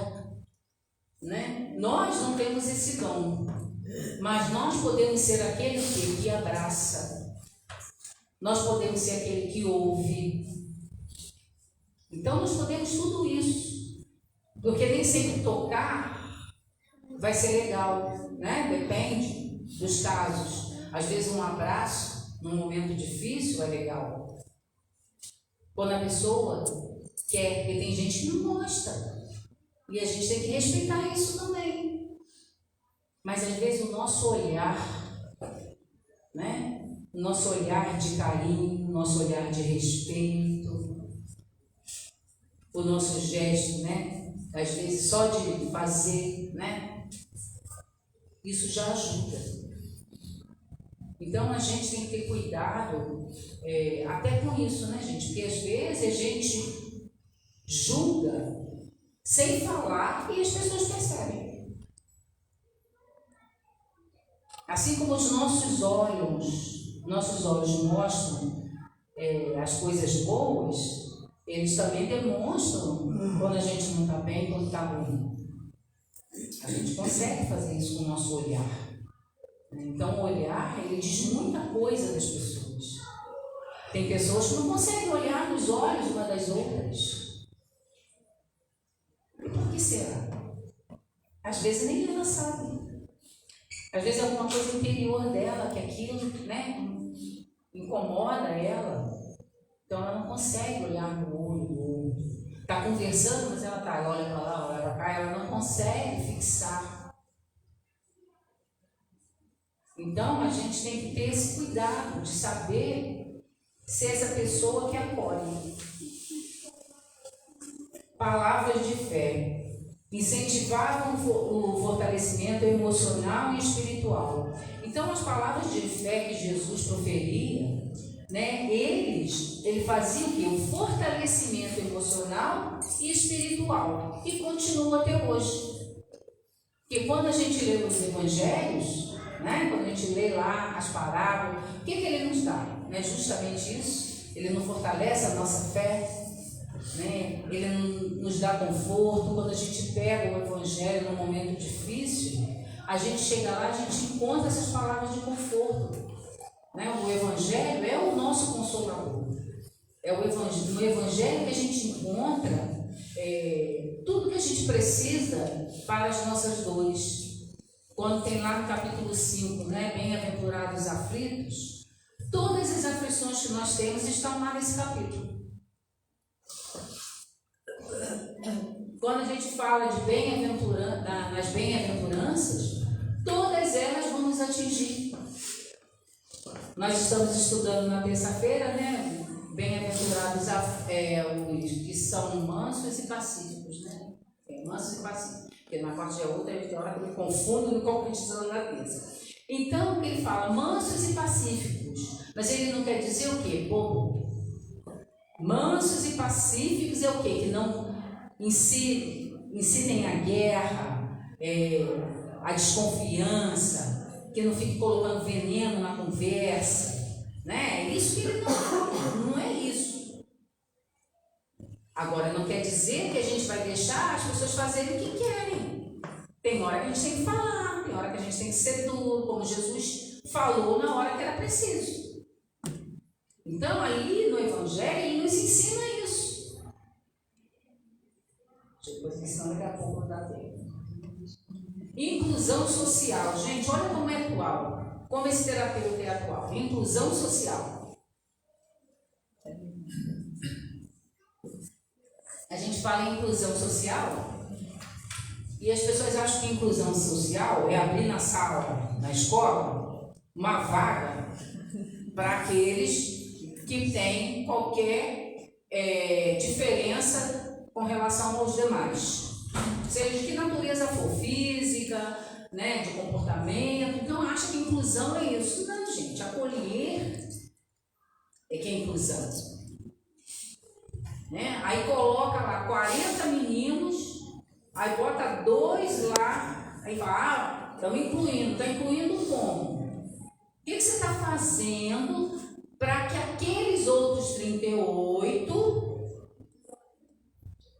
né? Nós não temos esse dom, mas nós podemos ser aquele que abraça. Nós podemos ser aquele que ouve. Então nós podemos tudo isso, porque nem sempre tocar vai ser legal, né? Depende dos casos. Às vezes um abraço num momento difícil é legal. Quando a pessoa quer, porque tem gente que não gosta. E a gente tem que respeitar isso também. Mas às vezes o nosso olhar, né? O nosso olhar de carinho, o nosso olhar de respeito, o nosso gesto, né? Às vezes só de fazer, né? Isso já ajuda. Então a gente tem que ter cuidado até com isso, né, gente? Porque às vezes a gente julga sem falar e as pessoas percebem. Assim como os nossos olhos mostram as coisas boas, eles também demonstram quando a gente não está bem, quando está ruim. A gente consegue fazer isso com o nosso olhar. Então o olhar, ele diz muita coisa das pessoas. Tem pessoas que não conseguem olhar nos olhos uma das outras. E por que será? Às vezes nem ela sabe. Às vezes é alguma coisa interior dela, que aquilo, né, incomoda ela. Então ela não consegue olhar no olho do outro. Está conversando, mas ela olha para lá, olha para cá, ela não consegue fixar. Então a gente tem que ter esse cuidado de saber se essa pessoa que acolhe. Palavras de fé. Incentivavam o fortalecimento emocional e espiritual. Então as palavras de fé que Jesus proferia, né, ele fazia o quê? Um fortalecimento emocional e espiritual. E continua até hoje. Porque quando a gente lê os evangelhos, né, quando a gente lê lá as parábolas, o que ele nos dá? Né, justamente isso. Ele não fortalece a nossa fé, né? Ele nos dá conforto. Quando a gente pega o evangelho num momento difícil, a gente chega lá, a gente encontra essas palavras de conforto. Né? O evangelho é o nosso consolador. É no evangelho que a gente encontra tudo que a gente precisa para as nossas dores. Quando tem lá no capítulo 5, né, bem-aventurados aflitos, todas as aflições que nós temos estão lá nesse capítulo. Quando a gente fala de nas bem-aventuranças, todas elas vão nos atingir. Nós estamos estudando na terça-feira, né? Bem-aventurados os que são mansos e pacíficos, né? Mansos e pacíficos. Porque na parte é outra, tem hora que eu me confundo me concretizando na terça. Então, ele fala mansos e pacíficos, mas ele não quer dizer o quê? Bobo. Mansos e pacíficos é o quê? Que não ensinem a guerra, a desconfiança, que não fique colocando veneno na conversa, né? É isso que ele não fala, não é isso. Agora, não quer dizer que a gente vai deixar as pessoas fazerem o que querem. Tem hora que a gente tem que falar, tem hora que a gente tem que ser duro, como Jesus falou na hora que era preciso. Então, ali no Evangelho, ele nos ensina isso. Depois ensinando daqui a pouco não dá tempo. Inclusão social. Gente, olha como é atual. como esse terapeuta é atual? Inclusão social. A gente fala em inclusão social e as pessoas acham que inclusão social é abrir na sala, na escola, uma vaga para aqueles que têm qualquer diferença com relação aos demais. Seja de que natureza for, física, né, de comportamento. Então acha que inclusão é isso. Não, gente, acolher é que é inclusão. Né? Aí coloca lá 40 meninos, aí bota 2 lá, aí fala, estão incluindo. Está incluindo como? O que você está fazendo para que aqueles outros 38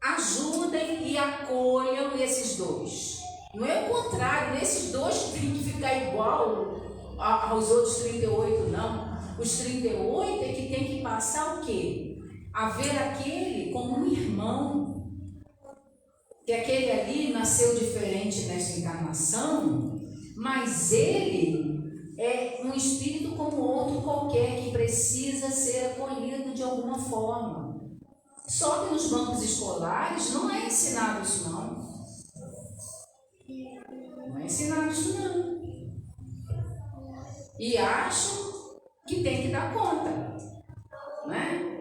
ajudem e acolham esses 2? Não é o contrário, esses 2 têm que ficar igual aos outros 38, não. Os 38 é que tem que passar o quê? A ver aquele como um irmão. Que aquele ali nasceu diferente nessa encarnação, mas ele é um espírito como outro qualquer que precisa ser acolhido de alguma forma. Só que nos bancos escolares não é ensinado isso não. Não é ensinado isso não. E acho que tem que dar conta, né?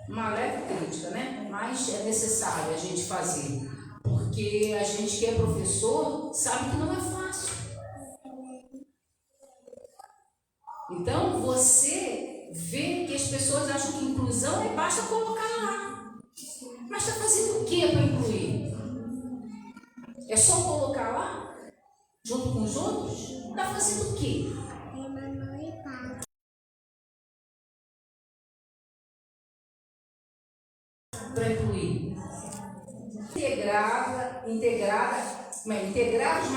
Uma leve crítica, né? Mas é necessário a gente fazer, porque a gente que é professor sabe que não é fácil. Então você vê que as pessoas acham que inclusão é basta colocar lá. Mas está fazendo o que para incluir? É só colocar lá? Junto com os outros? Está fazendo o quê? Para incluir. Integrar os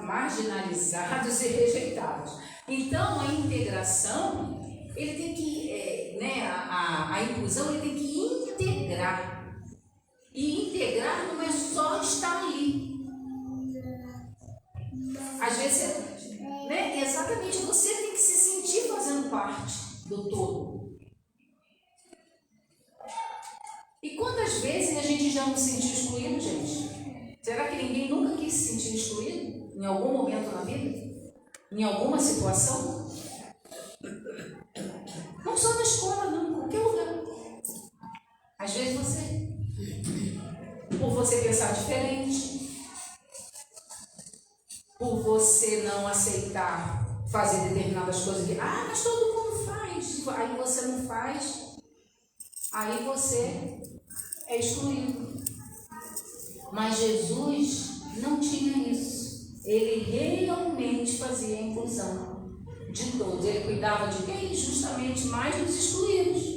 marginalizados e rejeitados. Então, a integração, ele tem que, a inclusão, ele tem que integrar. E integrar não é só estar ali. Às vezes, exatamente, você tem que se sentir fazendo parte do todo. E quantas vezes a gente já não se sentiu excluído, gente? Será que ninguém nunca quis se sentir excluído? Em algum momento na vida? Em alguma situação? Não só na escola, não, em qualquer lugar. Às vezes por você pensar diferente, por você não aceitar fazer determinadas coisas que, mas todo mundo faz, aí você não faz, aí você é excluído. Mas Jesus não tinha isso. Ele realmente fazia a inclusão de todos. Ele cuidava de quem? Justamente mais dos excluídos.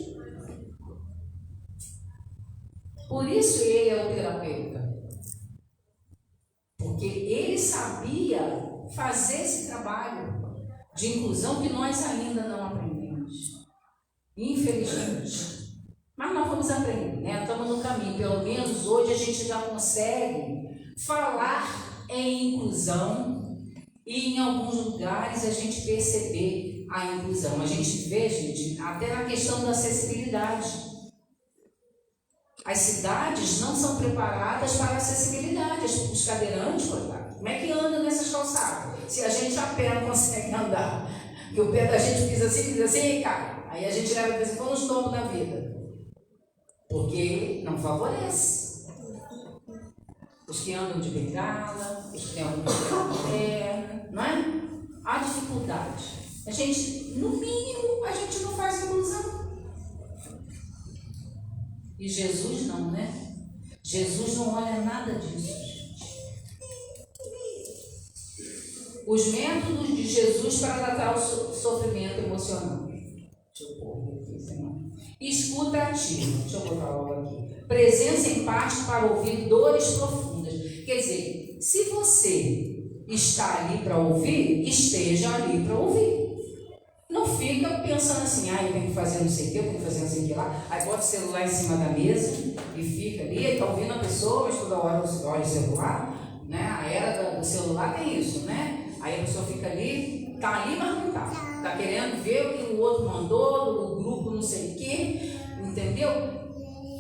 Por isso ele é o terapeuta. Porque ele sabia fazer esse trabalho de inclusão que nós ainda não aprendemos. Infelizmente. Mas nós vamos aprender, né? Estamos no caminho. Pelo menos hoje a gente já consegue falar em inclusão e em alguns lugares a gente perceber a inclusão. A gente vê, gente, até na questão da acessibilidade. As cidades não são preparadas para a acessibilidade. Os cadeirantes, como é que anda nessas calçadas? Se a gente a pé não consegue andar, que o pé da gente pisa assim e cai. Aí a gente leva esse pão nos tombos na vida. Porque não favorece. Os que andam de bengala, os que têm algum problema de perna, não é? Há dificuldade. A gente, no mínimo, a gente não faz inclusão. E Jesus não, né? Jesus não olha nada disso, gente. Os métodos de Jesus para tratar o sofrimento emocional. Deixa eu pôr aqui, senão. Escuta ativa. Deixa eu botar logo aqui. Presença empática para ouvir dores profundas. Quer dizer, se você está ali para ouvir, esteja ali para ouvir. Não fica pensando assim, eu tenho que fazer não sei o que, eu tenho que fazer não sei o que lá. Aí bota o celular em cima da mesa e fica ali, está ouvindo a pessoa, mas toda hora olha o celular, né? A era do celular tem isso, né? Aí a pessoa fica ali Está ali, mas não está. Está querendo ver o que o outro mandou, o grupo não sei o quê, entendeu?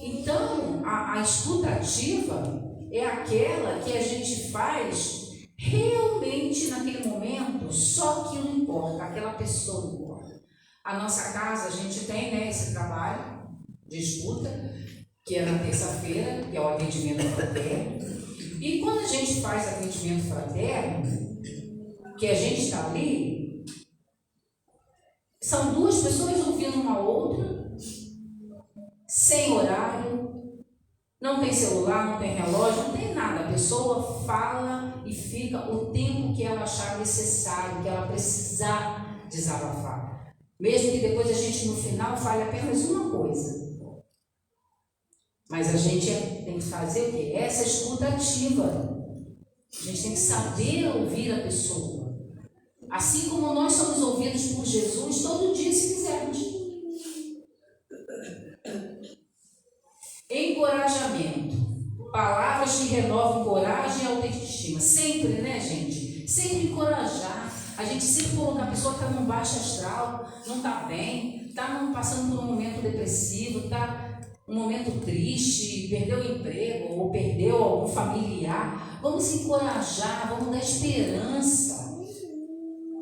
Então, a escuta ativa é aquela que a gente faz realmente naquele momento, só que não importa, aquela pessoa não importa. A nossa casa, a gente tem, né, esse trabalho de escuta, que é na terça-feira, que é o atendimento fraterno. E quando a gente faz atendimento fraterno, que a gente está ali, são duas pessoas ouvindo uma outra, sem horário, não tem celular, não tem relógio, não tem nada. A pessoa fala e fica o tempo que ela achar necessário, que ela precisar desabafar. Mesmo que depois a gente no final fale apenas uma coisa. Mas a gente tem que fazer o quê? Essa escuta ativa. A gente tem que saber ouvir a pessoa. Assim como nós somos ouvidos por Jesus todo dia, se quisermos. Encorajamento. Palavras que renovam coragem e autoestima. Sempre, né, gente? Sempre encorajar. A gente sempre colocar a pessoa que está num baixo astral, não está bem, está passando por um momento depressivo, está um momento triste, perdeu o emprego ou perdeu algum familiar. Vamos encorajar, vamos dar esperança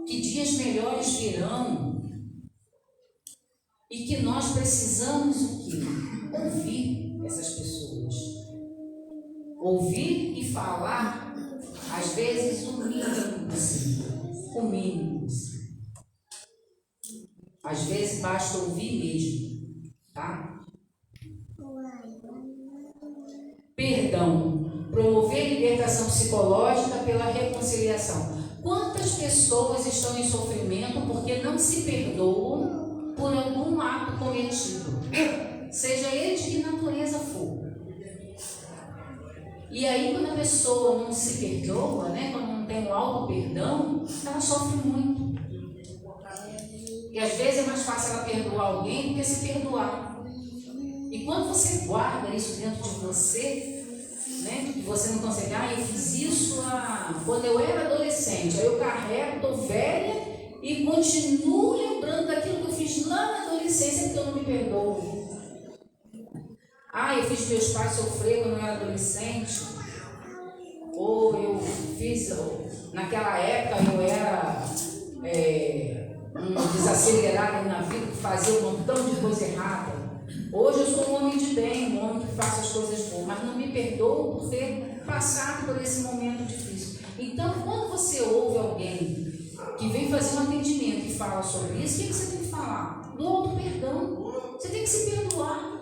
que dias melhores virão e que nós precisamos o quê? Ouvir essas pessoas. Ouvir e falar, às vezes, o mínimo possível. O mínimo possível. Às vezes basta ouvir mesmo, tá? Perdão. Promover libertação psicológica pela reconciliação. Quantas pessoas estão em sofrimento porque não se perdoam por algum ato cometido? Seja ele de que natureza for. E aí, quando a pessoa não se perdoa, né, quando não tem um auto-perdão, ela sofre muito. E às vezes é mais fácil ela perdoar alguém do que se perdoar. E quando você guarda isso dentro de você, né, que você não consegue, eu fiz isso quando eu era adolescente, aí eu carrego, estou velha e continuo lembrando daquilo que eu fiz lá na adolescência porque eu não me perdoo. Eu fiz meus pais sofrer quando eu era adolescente. Ou eu fiz, naquela época eu era um desacelerado na vida, que fazia um montão de coisa errada. Hoje eu sou um homem de bem, um homem que faça as coisas boas, mas não me perdoo por ter passado por esse momento difícil. Então, quando você ouve alguém que vem fazer um atendimento e fala sobre isso, o que você tem que falar? Do auto-perdão. Você tem que se perdoar.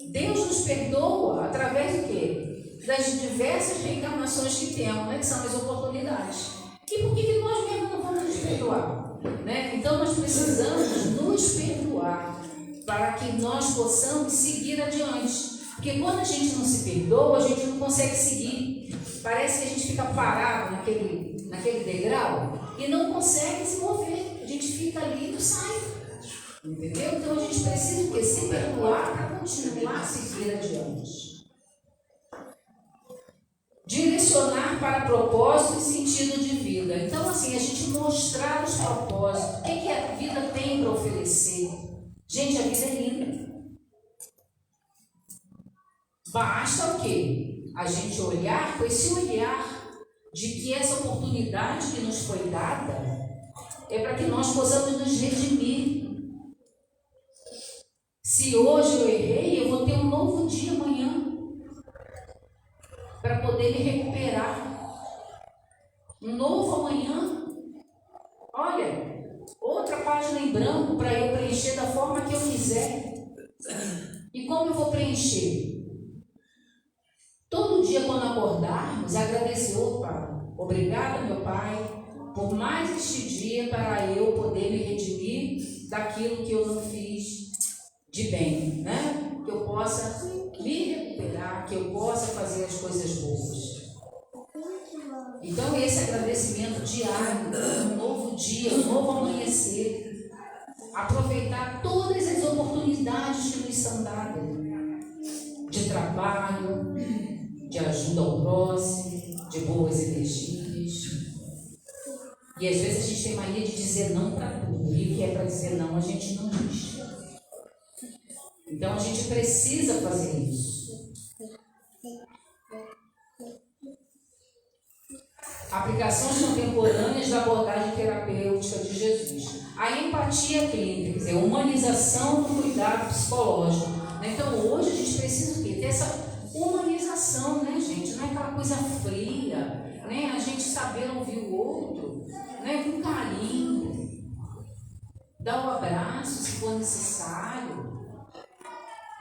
Deus nos perdoa através do quê? Das diversas reencarnações que temos, né? Que são as oportunidades. E por que nós mesmos não vamos nos perdoar? Né? Então nós precisamos nos perdoar para que nós possamos seguir adiante. Porque quando a gente não se perdoa, a gente não consegue seguir. Parece que a gente fica parado naquele degrau e não consegue se mover. A gente fica ali e não sai. Entendeu? Então a gente precisa se perdoar para continuar a seguir adiante. Direcionar para propósito e sentido de vida. Então, assim, a gente mostrar os propósitos. O que a vida tem para oferecer? Gente, a vida é linda. Basta o quê? A gente olhar com esse olhar de que essa oportunidade que nos foi dada é para que nós possamos nos redimir. Se hoje eu errei, eu vou ter um novo dia amanhã para poder me recuperar. Um novo amanhã. Olha, outra página em branco para eu preencher da forma que eu quiser. E como eu vou preencher? Todo dia quando acordarmos, agradecer, obrigada, meu Pai, por mais este dia para eu poder me redimir daquilo que eu não fiz de bem, né? Que eu possa me recuperar, que eu possa fazer as coisas boas. Então esse agradecimento diário, um novo dia, um novo amanhecer, aproveitar todas as oportunidades que nos são dadas, de trabalho, de ajuda ao próximo, de boas energias. E E às vezes a gente tem mania de dizer não para tudo. E o que é para dizer não, a gente não diz. Então a gente precisa fazer isso. Aplicações contemporâneas da abordagem terapêutica de Jesus. A empatia clínica, quer dizer, a humanização do cuidado psicológico. Então hoje a gente precisa o quê? Ter essa humanização, né, gente? Não é aquela coisa fria, né? A gente saber ouvir o outro, né, com carinho, dar o abraço se for necessário,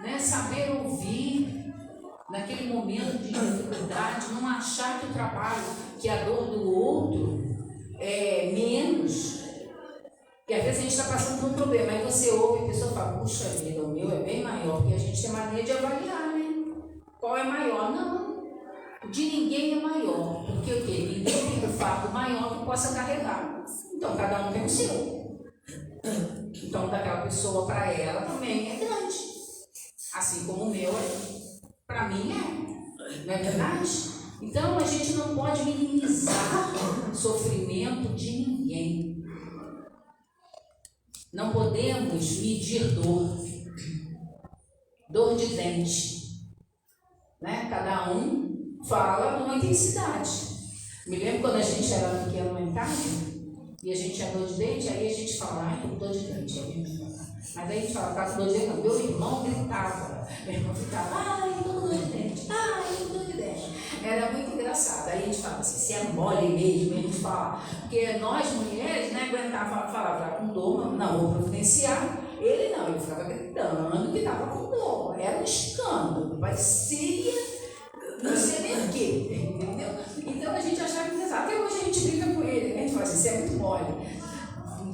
né? Saber ouvir naquele momento de dificuldade, não achar que o trabalho, que a dor do outro é menos. Porque às vezes a gente está passando por um problema, aí você ouve e a pessoa fala, puxa vida, o meu é bem maior, porque a gente tem mania de avaliar, né? Qual é maior? Não. O de ninguém é maior. Porque o quê? Ninguém tem um fardo maior que possa carregar. Então cada um tem o seu. Então daquela pessoa para ela também é grande. Assim como o meu é. Para mim é, não é verdade? Então a gente não pode minimizar o sofrimento de ninguém. Não podemos medir dor. Dor de dente. Né? Cada um fala numa intensidade. Me lembro quando a gente era pequeno lá em casa e a gente tinha dor de dente, aí a gente fala, ai, tô com dor de dente. Mas aí a gente fala, tá com dor de dente, não. Meu irmão gritava. Meu irmão ficava, ai, tô com dor de dente, ai, tô com dor de dente. Era muito engraçado. Aí a gente fala assim, se é mole mesmo, a gente fala. Porque nós mulheres, né, aguentava falar, tá com dor, não vou providenciar. Ele não, ele ficava gritando que estava com dor. Era um escândalo, parecia não sei nem o quê, entendeu? Então a gente achava que até hoje a gente brinca com ele, a gente fala assim, você é muito mole.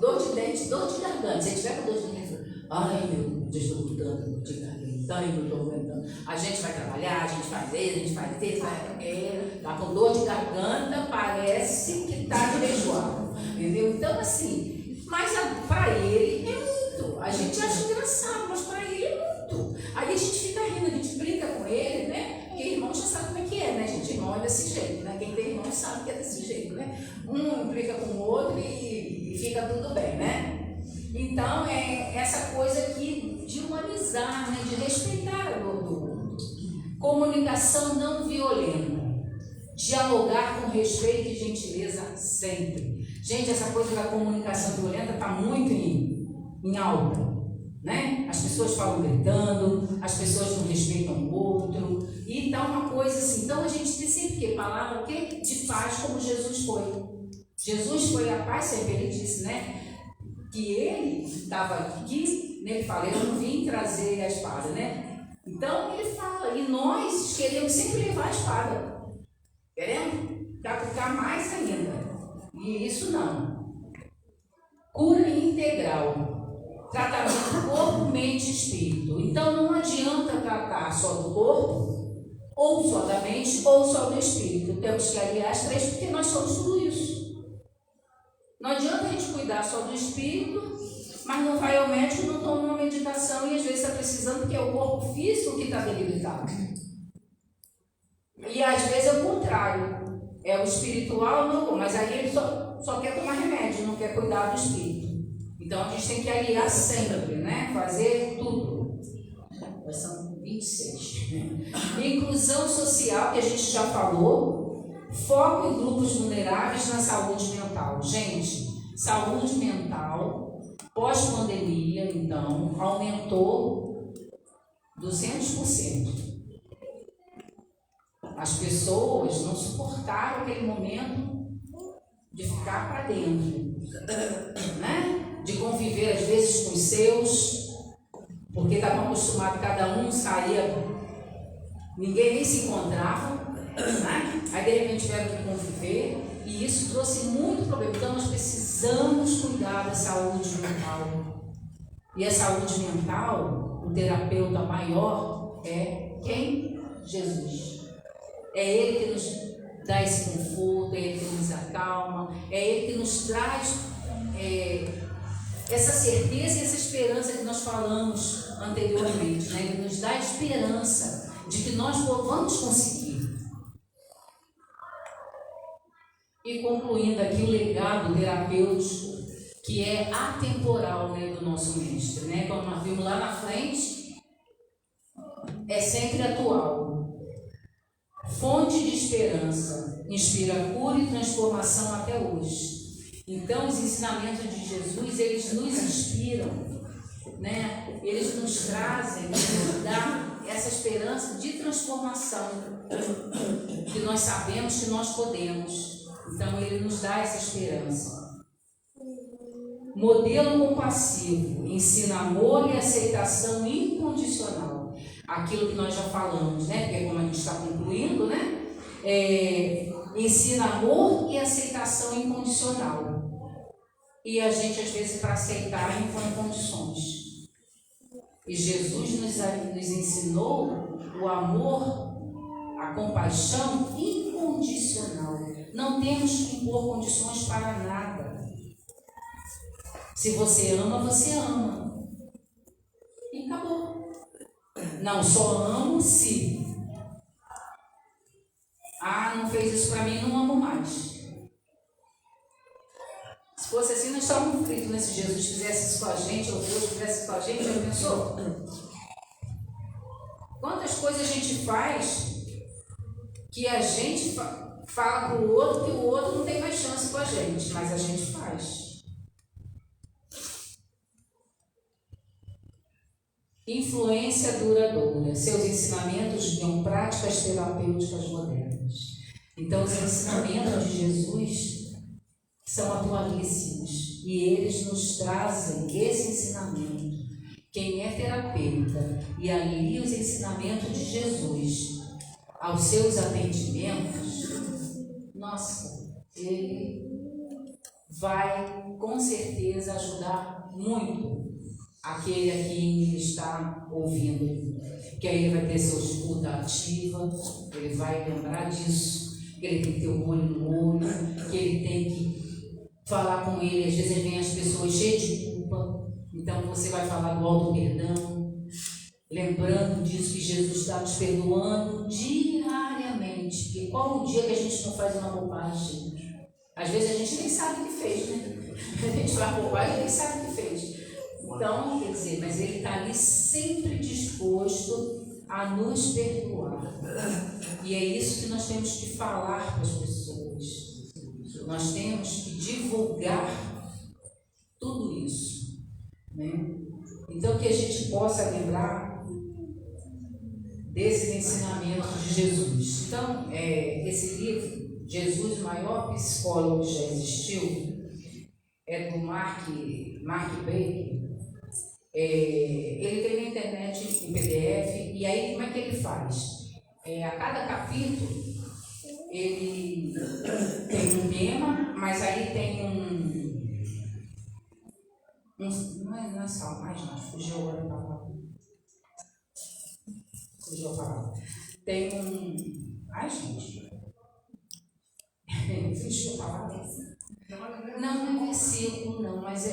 Dor de dente, dor de garganta. Se tiver com dor de dente, ai meu Deus, estou com dor de garganta, ai eu estou aguentando. A gente vai trabalhar, a gente faz isso, a gente faz isso, tá com dor de garganta, parece que está de beijoado, entendeu? Então assim, mas para ele é muito. A gente acha engraçado, mas para ele é muito. Aí a gente fica rindo, a gente brinca com ele, né? Porque irmão já sabe como é que é, né, gente? Irmão é desse jeito, né? Quem tem irmão sabe que é desse jeito, né? Um implica com o outro e fica tudo bem, né? Então, é essa coisa aqui de humanizar, né? De respeitar o outro. Comunicação não violenta. Dialogar com respeito e gentileza sempre. Gente, essa coisa da comunicação violenta está muito em alta. Né? As pessoas falam gritando, as pessoas não respeitam o outro, e tá uma coisa assim. Então a gente tem sempre que palavra que de paz, como Jesus foi. Jesus foi a paz, sempre ele disse, né? Que ele estava aqui, né? Ele fala, eu não vim trazer a espada, né? Então ele fala, e nós queremos sempre levar a espada, queremos ficar mais ainda, e isso não. Cura integral. Tratamento corpo, mente e espírito. Então não adianta tratar só do corpo, ou só da mente, ou só do espírito. Temos que aliar as três, porque nós somos tudo isso. Não adianta a gente cuidar só do espírito, mas não vai ao médico, não toma uma medicação e às vezes está precisando, porque é o corpo físico que está debilitado. E às vezes é o contrário. É o espiritual, não, mas aí ele só quer tomar remédio, não quer cuidar do espírito. Então a gente tem que aliar sempre, né? Fazer tudo. São 26. Inclusão social, que a gente já falou. Foco em grupos vulneráveis na saúde mental. Gente, saúde mental, pós-pandemia, então, aumentou 200%. As pessoas não suportaram aquele momento de ficar para dentro, né? De conviver às vezes com os seus, porque estavam acostumados, cada um saía, ninguém nem se encontrava, né? Aí de repente tiveram que conviver, e isso trouxe muito problema. Então nós precisamos cuidar da saúde mental. E a saúde mental, o terapeuta maior é quem? Jesus. É ele que nos dá esse conforto, é ele que nos acalma, é ele que nos traz essa certeza e essa esperança que nós falamos anteriormente, né? Ele nos dá esperança de que nós vamos conseguir. E concluindo aqui o legado terapêutico, que é atemporal, né, do nosso mestre, né? Como nós vimos lá na frente, é sempre atual. Fonte de esperança, inspira cura e transformação até hoje. Então, os ensinamentos de Jesus, eles nos inspiram, né? Eles nos trazem, nos dão essa esperança de transformação, que nós sabemos que nós podemos. Então, ele nos dá essa esperança. Modelo compassivo, ensina amor e aceitação incondicional. Aquilo que nós já falamos, né? Porque como a gente está concluindo, né? Ensina amor e aceitação incondicional. E a gente, às vezes, para aceitar, impõe condições. E Jesus nos ensinou o amor, a compaixão incondicional. Não temos que impor condições para nada. Se você ama, você ama. E acabou. Não, só amo se. Ah, não fez isso para mim, não amo mais. Se fosse assim, nós estávamos fritos, né? Se Jesus fizesse isso com a gente, ou Deus fizesse isso com a gente, já pensou? Quantas coisas a gente faz que a gente fala para o outro que o outro não tem mais chance com a gente, mas a gente faz. Influência duradoura. Seus ensinamentos guiam práticas terapêuticas modernas. Então, os ensinamentos de Jesus são atualíssimos e eles nos trazem esse ensinamento. Quem é terapeuta e alia os ensinamentos de Jesus aos seus atendimentos, nossa, ele vai com certeza ajudar muito aquele a quem ele está ouvindo, que aí ele vai ter sua escuta ativa, ele vai lembrar disso, que ele tem que ter o olho no olho, que ele tem que falar com ele. Às vezes vem as pessoas cheias de culpa, então você vai falar do auto-perdão, lembrando disso, que Jesus está nos perdoando diariamente, porque qual o dia que a gente não faz uma bobagem? Às vezes a gente nem sabe o que fez, né? A gente faz bobagem e nem sabe o que fez. Então, quer dizer, mas ele está ali sempre disposto a nos perdoar. E é isso que nós temos que falar para as pessoas. Nós temos que divulgar tudo isso, né? Então, que a gente possa lembrar desses ensinamentos de Jesus. Então, esse livro, Jesus, o maior psicólogo que já existiu, é do Mark Baker. Ele tem na internet em PDF, e aí como é que ele faz? A cada capítulo ele tem um tema, mas aí tem não é só mais não, fugiu agora a palavra. Fugiu a palavra. Tem ai gente, fugiu a palavra. Não é versículo não, mas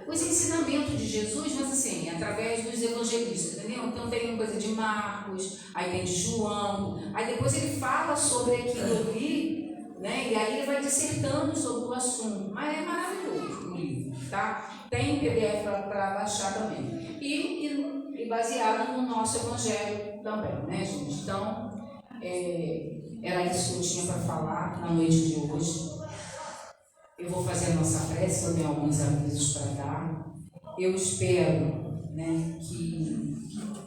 os ensinamentos de Jesus, mas assim, através dos evangelistas, entendeu? Então tem uma coisa de Marcos, aí tem de João, aí depois ele fala sobre aquilo ali, né? E aí ele vai dissertando sobre o assunto, mas é maravilhoso o livro, tá? Tem PDF para baixar também. E baseado no nosso evangelho também, né, gente? Então, era isso que eu tinha para falar na noite de hoje. Eu vou fazer a nossa prece, eu tenho alguns avisos para dar. Eu espero, né,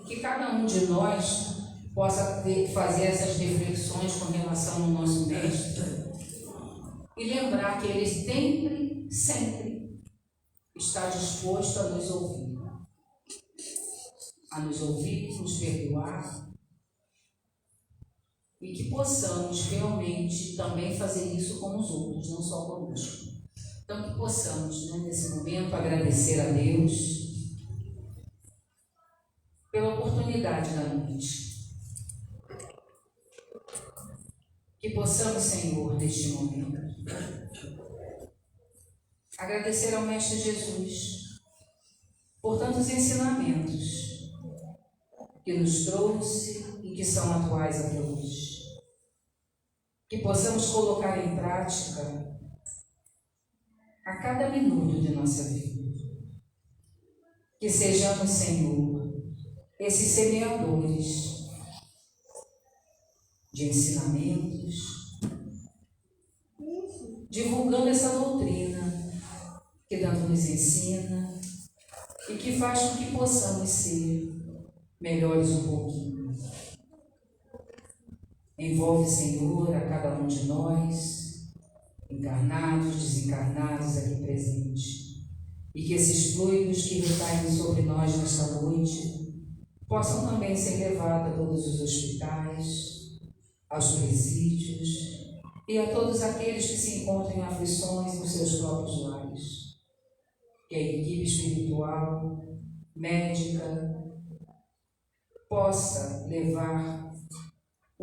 que cada um de nós possa fazer essas reflexões com relação ao nosso mestre e lembrar que ele sempre está disposto a nos ouvir, nos perdoar, e que possamos realmente também fazer isso com os outros, não só conosco. Então, que possamos, né, nesse momento, agradecer a Deus pela oportunidade da noite. Que possamos, Senhor, neste momento, agradecer ao Mestre Jesus por tantos ensinamentos que nos trouxe e que são atuais até hoje. que possamos colocar em prática a cada minuto de nossa vida. Que sejamos, Senhor, esses semeadores de ensinamentos, divulgando essa doutrina que tanto nos ensina e que faz com que possamos ser melhores um pouquinho. Envolve, Senhor, a cada um de nós, encarnados, desencarnados aqui presentes, e que esses fluidos que recaem sobre nós nesta noite possam também ser levados a todos os hospitais, aos presídios e a todos aqueles que se encontram em aflições nos seus próprios lares. Que a equipe espiritual, médica, possa levar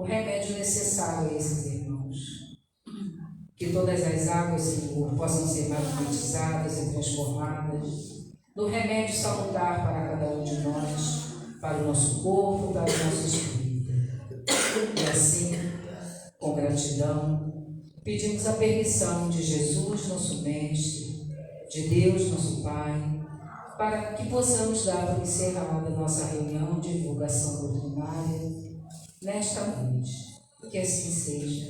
o remédio necessário a esses irmãos. Que todas as águas, Senhor, possam ser magnetizadas e transformadas no remédio salutar para cada um de nós, para o nosso corpo, para o nosso espírito. E assim, com gratidão, pedimos a permissão de Jesus, nosso Mestre, de Deus, nosso Pai, para que possamos dar por encerrada a nossa reunião de divulgação doutrinária nesta noite. Que assim seja.